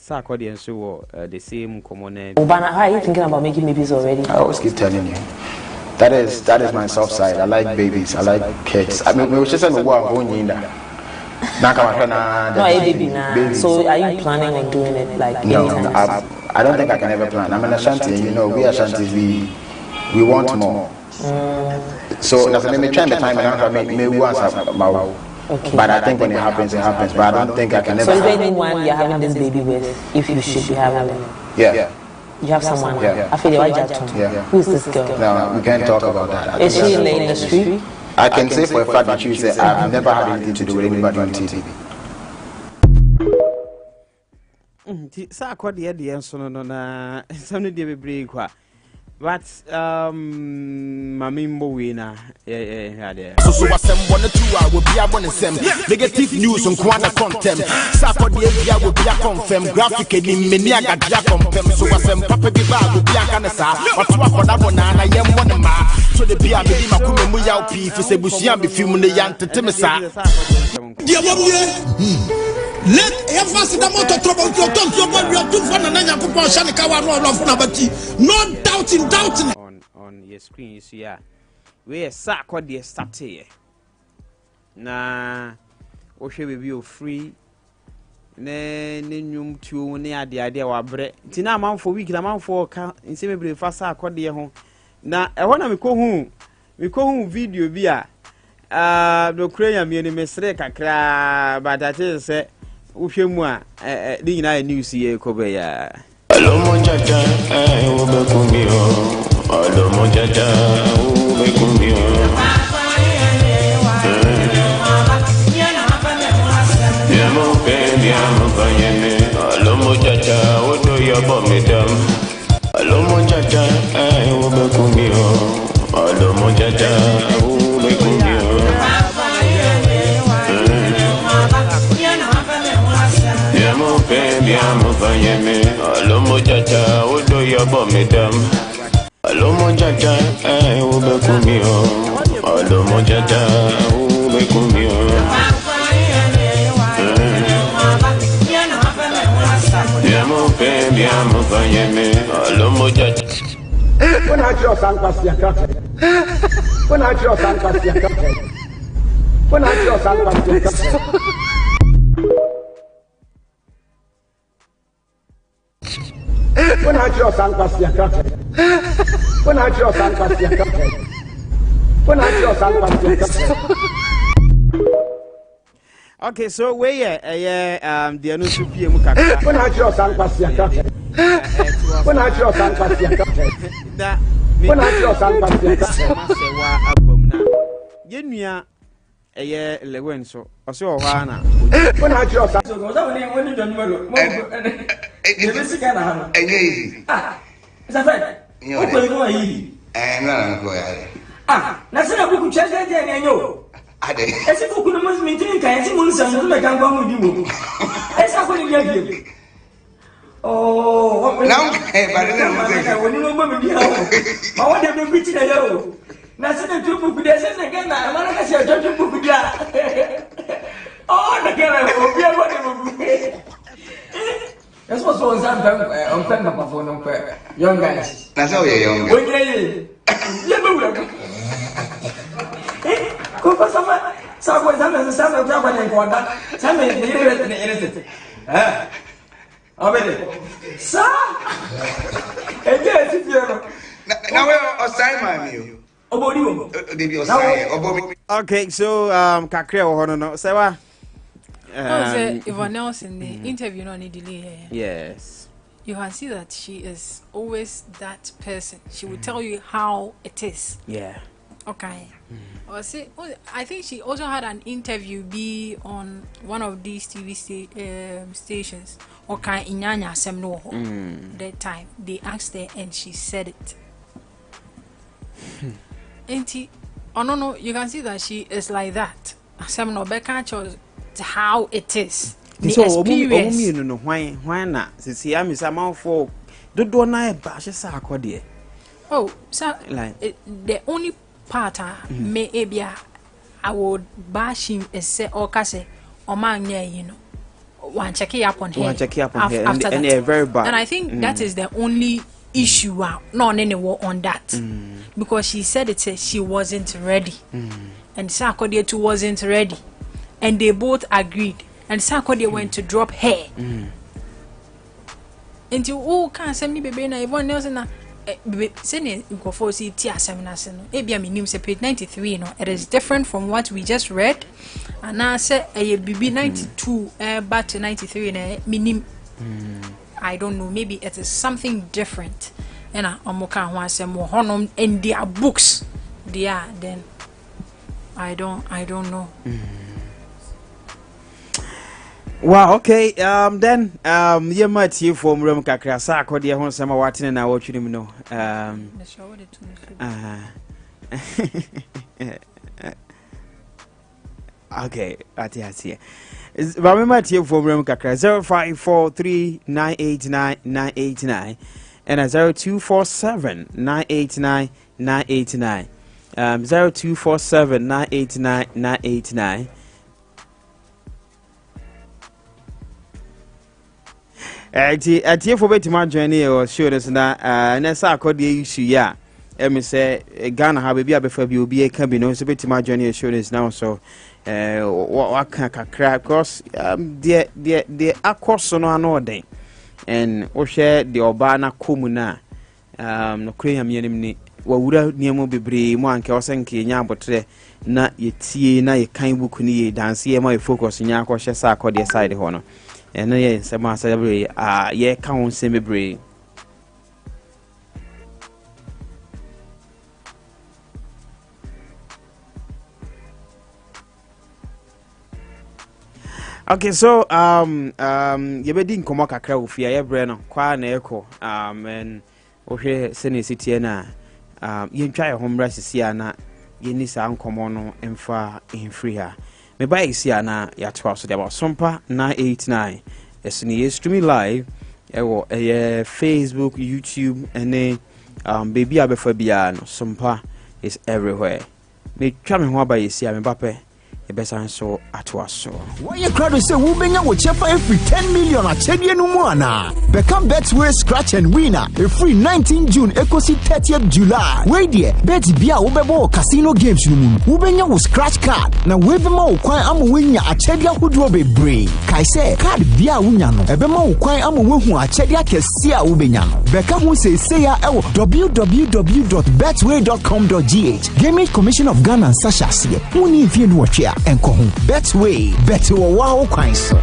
Sarkodian so the same common. How are you thinking about making babies already? I always keep telling you. That is my soft side. I like babies. I like kids. I mean, we were just saying what I'm going in there. No, baby now. So are you planning on doing it like no? I don't think I can ever plan. I'm an Ashanti. We Ashantis we want more. So that's me trying the time and me once my. Okay. But I think when it happens, it happens. But I don't think I can ever. So is there anyone you're having this baby with? If you should be having it? Yeah. You have someone? Yeah. I feel like Who is this girl? No, we can't talk about that. Is she in the industry? I can say for a fact that you say I've never had anything to do with anybody on TV. But Mamimbo winner, yeah. So I send 1 or 2 I will be able to send negative news on Kwana content. Saturday I will be a confirm graphically many I got confirm. So I send Papa Biba will be a canasa. But what for that one I am one ma. So the Bia Medima Kumu Yao P for Sebusian be filming the Yan Temesa. let emphasis the motor trouble your talk your body your two phone and then you put shanika wa roll for nabati no doubting on your screen you see we are sack what they start here na o hwe baby o free ne nyum tuo ne ade wa bre ntina amanfo week na amanfo ka nse mebre fa sack what they ho na ehɔ na mekɔ video bi no krenya mi ni mesre kakra badate se wohwe mu a di nyina news ye ko be ya alomo jaja wo be kumio alomo jaja wo be kumio yamo pe yamo fanyene alomo jaja wo do yabo medam alomo jaja wo be kumio alomo jaja wo be kumio Amo fanyeme alomo jaja odo yabo medam alomo jaja ube kumio alomo jaja ube kumio amo fanyeme alomo jaja when I draw sankas ya kaka when I draw sankas ya kaka when I draw sankas ya kaka when I draw sankas ya kaka when I draw sankas ya kaka when I draw sankas ya kaka. Okay, so where the anu supie mu kakra when I draw sankas ya kaka when I draw sankas ya kaka da when I draw sankas ya kaka masewa abom na yenua lewen so ose o hwa na when I draw sankas so that when you don't know e be sika na ha enye easy is that right o ko no yi na ko ya na se na buku chese je ni enyo ade ese buku no mo meeting kan ese mo nsan no me kan gwa mo di mo ese ko ni dia bi oh now ba de mo se woni no mo bi ha ma wa de be ti na yo na se na tu buku de se na na ma na ka se tu buku dia oh na ke na o bi ko de mo that's what's on pen na for no young guys na so ye young we dey ye be we ko pa sama sa ko ja ba ne ko da sa me ni re abede sa eje si fiero na we o sign my me obodi wo dey o sign obomi. Okay, so kakra wo hono no say wa Yvonne else in the interview no need delay. Yes. You can see that she is always that person. She will tell you how it is. Yeah. Okay. I think she also had an interview be on one of these TV stations. Okay, Inyanya Semno. That time they asked her and she said it. No, you can see that she is like that. Semno Becca chose how it is. The experience. No, why not? See, I'm a man for the door na ba she sa akode. Oh, so like the only part may ebia I would bash him and say say or man you know one check it up on here and they're very bad. And I think that is the only issue not anywhere on that because she said it she wasn't ready and Sarkodie too wasn't ready. And they both agreed. And Sarkodie went to drop her. And you can't send me baby na everyone else na send go for see tia seminar no. Ebia me nim say page 93 no. It is different from what we just read. And I say a BB 92 back to 93 na minim. I don't know, maybe it is something different. And omoka ho asem wo honom in their books. They are then I don't know. Wow, okay. Then you might hear from Ram Kakra sa akode ho sama watene na watwini no. Okay, ati. We might hear from Ram Kakra 0543989989 and 0247989989. 0247989989. Atie for betima journey or show us na nessa akodi issue ya. Me say Ghana ha baby abefa bi obi e ka bi no so betima journey show us now so what can kakra because the akos no anoden and o share the obana komuna no kre amianim ni wawura niamo bebre mo anke osenke nya abotre na yetie na ye kan buku ni ye dance ye ma focus nya akɔhye sa akɔde side ho no eno ye nsema celebrate ye ka won se bebre. Okay, so ye be din komo kakra ofia ye bre no kwa na eko and ohwe sene sitie na ye ntwa ye homra sisia na ye ni sa nkomo no emfa free ha me ba isia na ya to so de about Sompa 98.9 esini ye streaming live ewo Facebook, YouTube and baby abefa bia no Sompa is everywhere. Me twa me ho aba isia me bape besan so atwaso why you crowd say we benya wo chefa every 10 million a chedie no mu ana become Betway scratch and winner every 19 June ekosi 30th July we there bet bia wo bebo casino games no mu wo benya wo scratch card na we be ma wo kwan am wo nya a chedie hodo bebre kai say card bia wo nya no e be ma wo kwan am wo hu a chedie akese a wo benya no beka hu say ya e wo www.betway.com.gh Gaming Commission of Ghana and Sasha se woni fie no wotwe enko ho Betway bet wo wa kwan so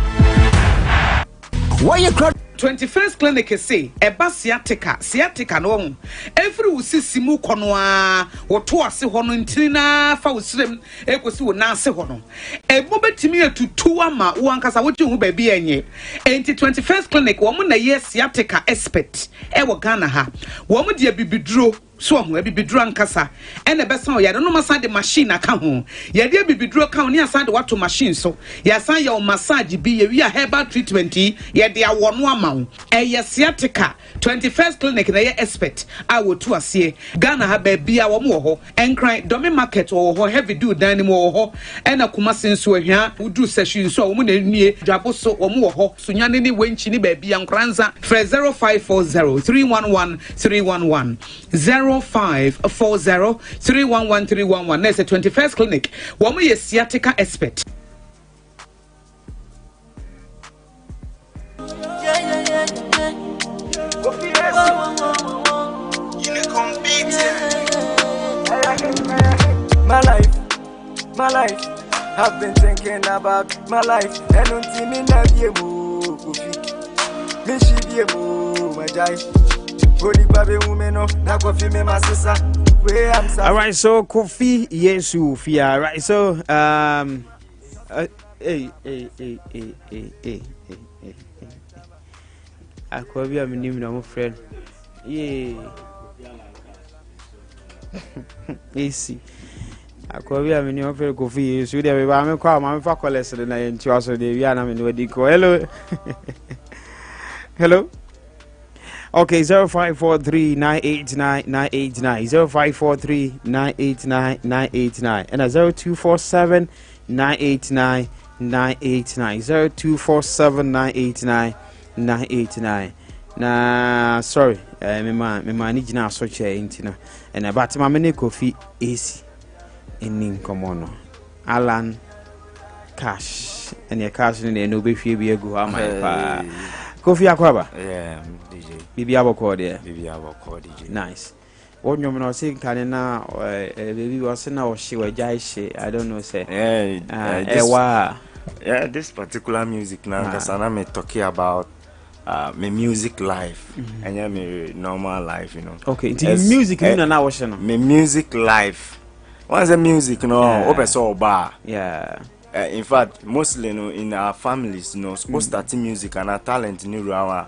why you crowd 21st clinic say eba sciatica no every usisi mu kono a woto ase ho no ntirina fa usrem ekosi wo na ase ho no ebo betimi atutu ama wo ankasa wote hu ba bi enye enti 21st clinic wo mu na ye sciatica expert e wo Ghana ha wo mu de bibiduro so ho bibiduro ankasa ene besa o yade no masa de machine aka ho yade bibiduro ka ho ne asa de wato machine so ya san ya o massage bi ye wi a herbal treatment yade awono ama ho eye sciatica 21st clinic na ye expert a wotu ase Ghana ha ba bia wo mo ho enkran domi market wo ho heavy do dan ni mo ho ena kuma senso ahia udu session so wo mo na nie dwabo so wo mo ho Sunyani ni wenchi ni ba bia nkranza 0540 311 311 0540 311 311 That's the 21st clinic. Woman is sciatica expert. My life, I've been thinking about my life. And until me na be me she be my jai. All right, so Kofi Yesu Fia. Right, so hey. I could be a minimum, my friend. Yeah. Easy. I could be a minimum of Kofi Yesu. There, I'm call my faculty, and I into also the Vietnam in the Hello. Hello. Okay, 0543-989-989, 0543-989-989, and 0247-989-989, 0247-989-989. Nah, sorry, me man need na so che intina, and about my many coffee AC in common. Alan Cash, and your cash in the no be free be go my Kofi Akwaba. Yeah, DJ. Bibi Abofkay there. Bibi Abofkay DJ. Nice. What you know saying can na baby was na she we jai she I don't know say. Yeah, this particular music now because I'm talking about my music life and yeah, my normal life, you know. Okay, the music you know now what you know. My music life. What's the music, you know? Open so bar. Yeah. In fact, mostly in our families, supposed to start music and our talent in Urawa.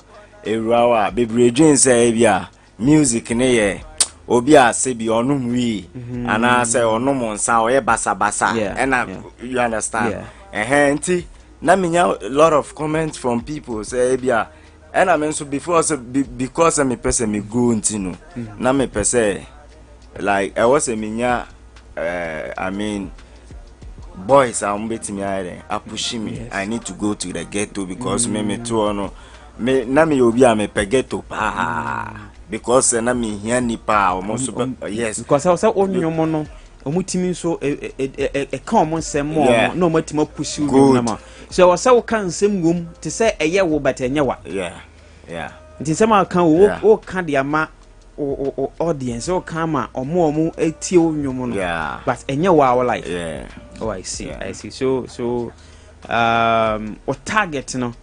Baby Jane say, yeah, music ne Obia sebi onum wi and I say onum on sound basa and you understand. Enti na minya a lot of comments from people say bia and I mean so before so because me person me go ntino na me person like I was a minya I mean boys are betting me I push me. I need to go to the ghetto because me too no me na me obi a me pegeto pa because na me hia nipa almost yes because I was onyomo no omutimi so e ka omo nsem mo na omatima pushi wo na ma so was say wo kan nsem gum te say eye wo but enye wa yeah nti nsem aka wo ka de ama o audience o kan ma omo etie onyomo no but enye wa our life oh I see so o target no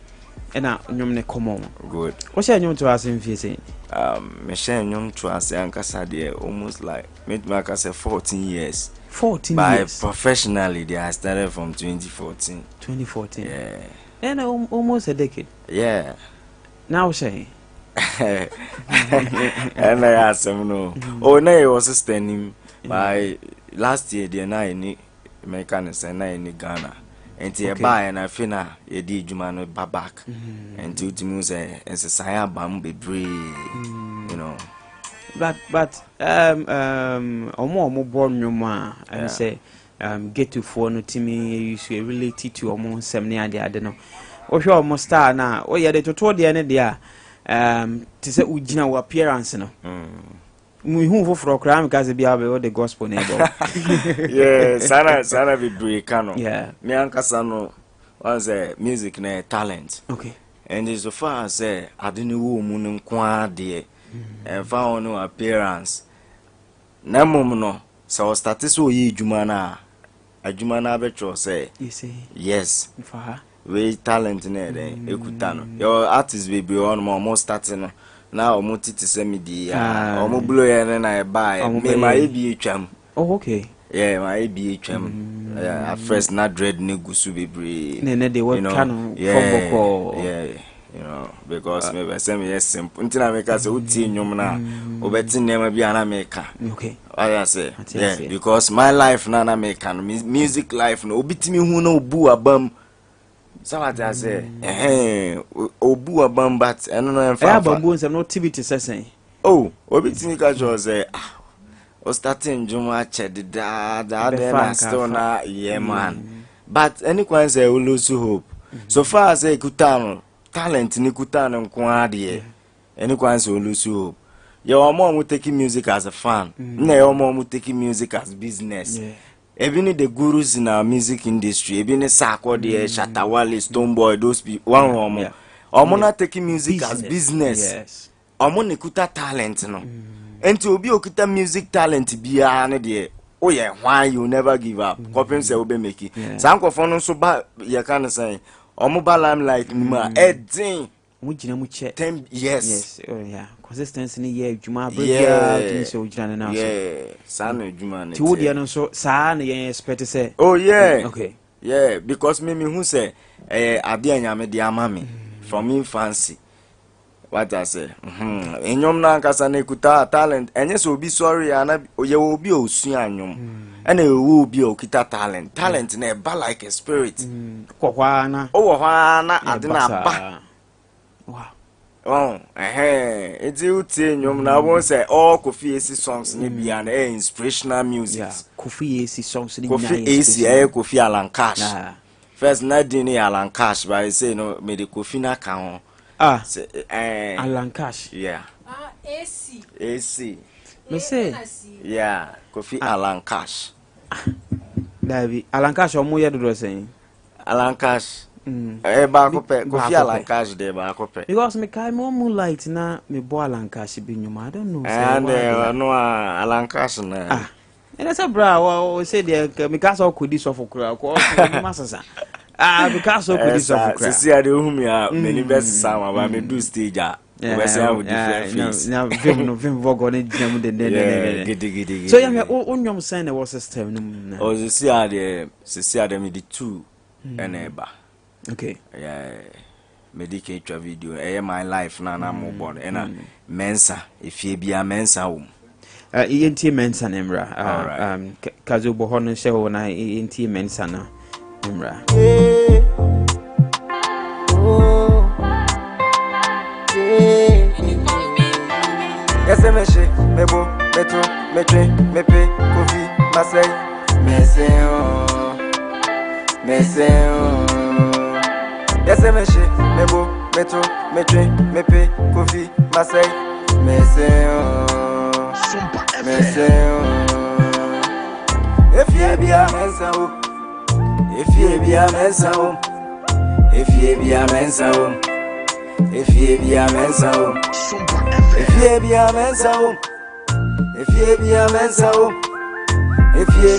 ena nyom ne common good what share nyom to us in face me share nyom to us ankasa de almost like me say 14 years professionally they I started from 2014 yeah and almost a decade now say and I asked him no no he was standing by last year the na any mechanics and na any Ghana and tie buy and I feel na ye di djuma no back and to me say ensaya bam bebre you know but omo born nyoma and say get to for no timi you should relate to omo nsem ne ade no o hwe omo star na o ye de toto de ne de a to say ugina wo appearance no we who for crime because be about the gospel neighbor yeah sana be break no me ankasa no was music na talent okay and so far say adini wo mu no kwa de and found no appearance na mum no so start so ye adwuma na betro say you see yes for her we talent na den ekuta no your artist be on mo starting no na omo titi se me di omo blow ye na e buy me ma e bi etwam oh okay yeah ma e bi etwam at first na dread ne gusu bebre ne they work can from boko you know because me say me simple ntina me ka say uti nyom na obeti nema bi ana me ka okay I say because my life na me ka music life no obitimi hu na obu abam so what I say obu abam but eno no enfa bambu nsem no activity sesen obitimi ka jo say o starting juma ched da na still na man but any kwan say we lose hope so far as ekutano talent ni kutano nko ade any kwan say we lose hope your mom taking music as a fan na your mom taking music as business even the gurus in our music industry even Sako the Shatawale Stonebwoy those people one omo not taking music as business omo ne kuta talent no enti obi okuta music talent bia ne de oh yeah why you never give up kopim say obe make it sankofo no so ba ye kan say omo ba limelight ni ma edin mujina mu che 10 yes oh yeah consistency ni ye adwuma abia tin so ujina na so sana adwuma ne ti wodi no so saa na ye expect say oh yeah okay because me who say ade anyame de ama me from infancy what I say enyom na nkasa na ekuta talent enye so obi sorry ana ye obi osu anyom ena obi okita talent na ba like a spirit kwakwa na ade na ba wow eti uti enyom na won say all Kofi AC songs ni bia na inspirational music Kofi AC songs ni Kofi AC Kofi Alan Cash first na dini Alan Cash but I say no me the Kofi na kan Alan Cash AC me say Kofi Alan Cash David Alan Cash omo ye dodo sen Alan Cash ba ko pe Kofi Alan Cash de ba ko pe because me kai mo moonlight na me bo Alan Cash bi nyuma I don't know and no Alan Cash na and that's a bra o say de me cast okudi so for kura ko masasa because okudi so for kura see ade hu me a many best sama ba me do stage a we say with different face now film vogo ne jam de so ya onyom say na was system no o see ade me the two eneba okay medical video my life na mo born ena mensa efie bia mensa wo ENT mensa nemra kazo bo no she ho na ENT mensa na nemra SMS mebo metro metre mepe Kofi Masai meseo SMS mebo Metro, Metre, Mepe, Kofi, Masai, Meseo, Meseo. If you be a mensa, if you be a mensa, if you be a mensa, if you be a mensa, if you be a mensa, if you be a mensa, if you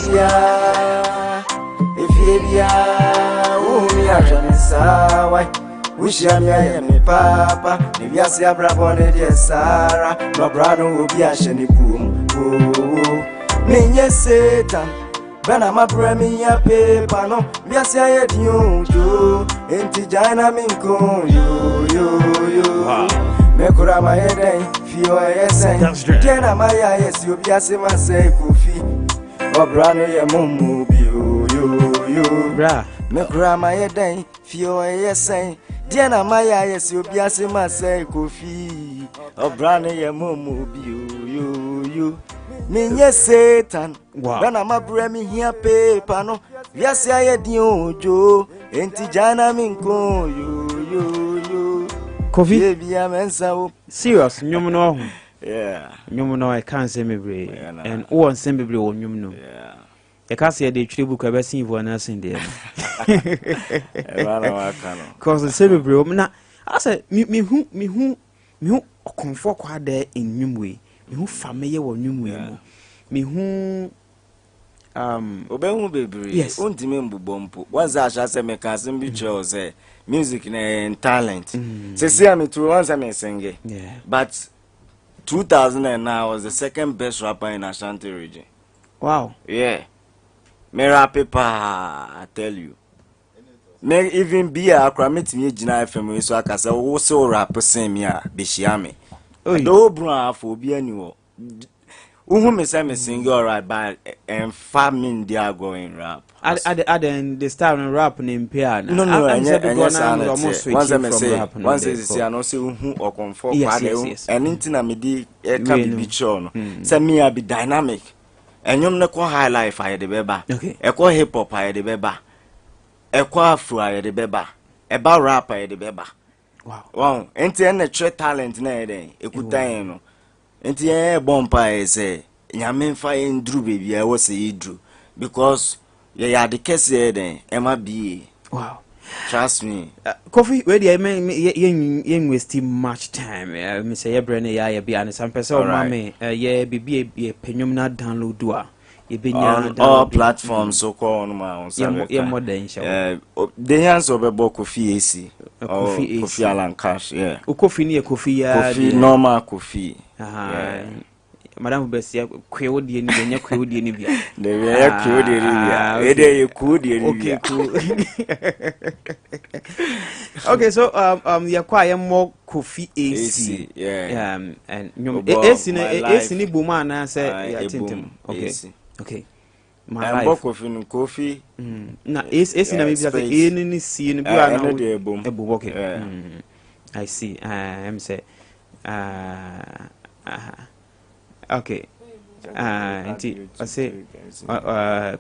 be a oh me a mensa, why? Wish ya me papa, if you see a bravo, dear Sarah, no brano will be a shiny boom. Oh, me yes, Satan. When I'm a bremi a paper, no, yes, I had you, ain't Jana Minko, you. Mekura my head, feel yes, Jana my yes, you be as I say, Kofi, or Brani a mumu, you. Mekura my head, feel yes, Jana my yes, you be as I say, Kofi, or Brani a mumu, you. Me yes Satan. Wow. When I'm a bremi here paper no. Yes I had you Joe. Enti Jana Minko you. Kofi. Baby I'm ensa. Serious. Nyum no. Yeah. Nyum no I can't say me bre. And all same be on nyum no. Yeah. I can't say the tree book ever seen for us in there. Cause the same bre. Na I said me who comfort kwa there in nyum way. Me who family wo nyum way. Me who Obehu bebre. Yes. Untime mbubompo. Once I shall say me can be chose music and talent. See me to once I sing. Yeah. But 2009 was the second best rapper in Ashanti region. Wow. Yeah. Me rap paper, I tell you. Me even be a crammet me Jina FM so I can say also rap same ya Bishiame. Do bra for be anywhere. Who me say me sing alright, but famine they are going rap. At the style and rap name piano. No, and once I say, once I say, I know say who or comfort, yes. and intina me di can be shown. Say me I be dynamic, and you know high life I the beba. Okay. Equal hip hop I the beba. Equal afro I the beba. About rap I the beba. Wow. Enti the true talent na eden. Ekuta no. Enti bompa say nyame mfa endru baby I was say idru because ya the case eden e ma be. Wow. Trust me. Kofi where the yen waste much time. Me say ye brand ya be an some person mama ye be penyum na download do all platforms so called on yeah more than show. The hands of a Kofi AC. Kofi Alan Cash, yeah. Kofi ni Kofi normal Kofi. Madam Bessia Quodi and Yanya Quodi and Bia. They were Quodi. Okay, cool. Okay, so you acquire more Kofi AC. Yeah. And AC in Buman, I said, okay. My life Kofi. Na is in a maybe any scene okay. I see. I'm say okay. I say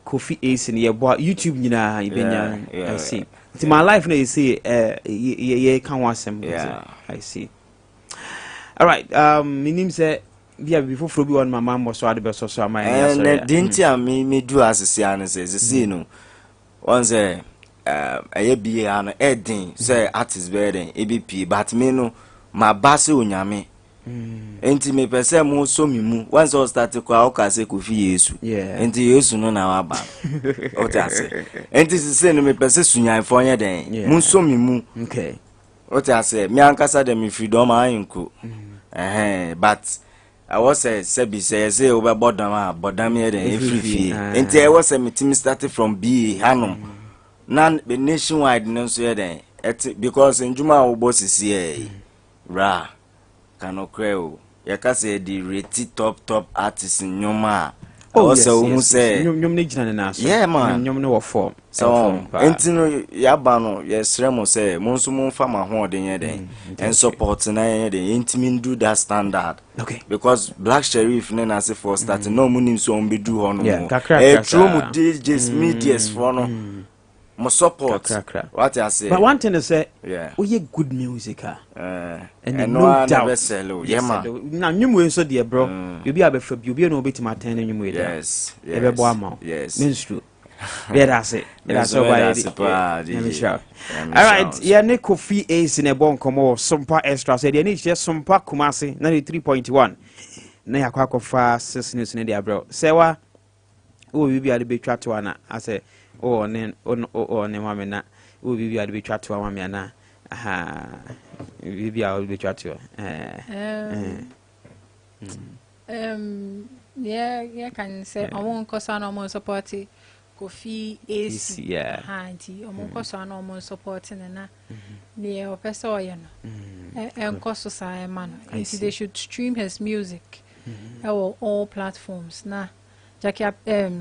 Kofi Ace in your YouTube I see. It's my life now you see yeah can watch them. I see. All right. My name say before Frobi one my mom was so the best so my and didn't me do as say no. Once I be an edding say artist bedding ABP but me no my bass unyame. Enti me pese mo so mi mu once I start to kwa oka se Kofi Yesu enti Yesu no na wa ba o ta se enti se no me pese Sunyani fo nya den mo so mi mu okay o ta se me ankasa dem mi freedom ayenko but I was say be say o be bodam here den free enti I was say me team started from B hanom nan be nationwide no so here den because njuma wo boss here ra cannot creo ya ka say the rate top artist in nyoma also who say nyom ne gina na so yeah man nyom ne wo form so entino ya ba no yes remo say monso mon fa ma ho den ye den and support na ye den intimi do that standard okay because Black Sheriff na say for start no munim so on be do ho no true mu DJs medias for no mo support what I say but one thing is say yeah we hear good music and no doubt yeah man na nyumwe so de bro you be abefa bi obi no beti maten na nyumwe de yes ebe bo ama yes minstru that's it that's all right yeah ne Kofi Ace ne bon komo Sompa Extra say de ne share Sompa Kumasi 93.1 na yakwa kofa 6 news ne de bro say wa o bi ade betwa to ana I say o ne mama na o bi ade betwa to mama na aha bi ade betwa to yeah can say I won't cause no more support Kofi Ace hanti omo cause no more supporting na ne o pese o ye no en cause say man they should stream his music all platforms na Jackie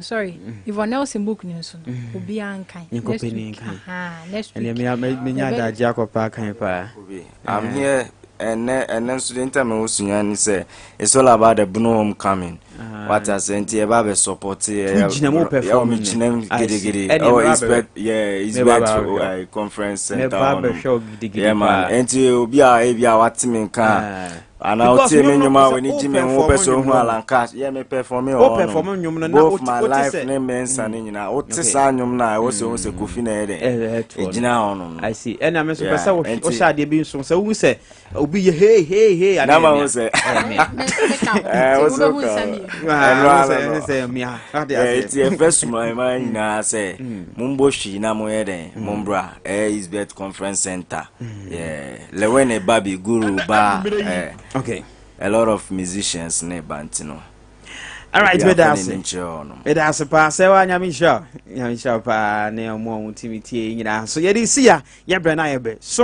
sorry Yvonne Nelson book news obi ankan next week next week me nya da Jacob pa kan pa I'm here and student time Sunyani say it's all about the Bruno homecoming what I say nti e ba be support performing it's back conference center yeah man nti obi a bia watime kan ana tell me nyuma we need me ho person hu alanka yeah me perform nyum na both my life ne mensa ne nyina o te sa nyum na wo se Kofi na ede ejina ono I see and am so pesa o sha de bi nso se wo se obi ye hey na ma wo se say me it's a first my mind na say mumbo shi na mo ede mumbra is bet conference center yeah lewene babi guru ba okay a lot of musicians ne bantino all right with us it has a pass nyami sha pa ne omo timiti nyina so ye di sia ye bre na ye be so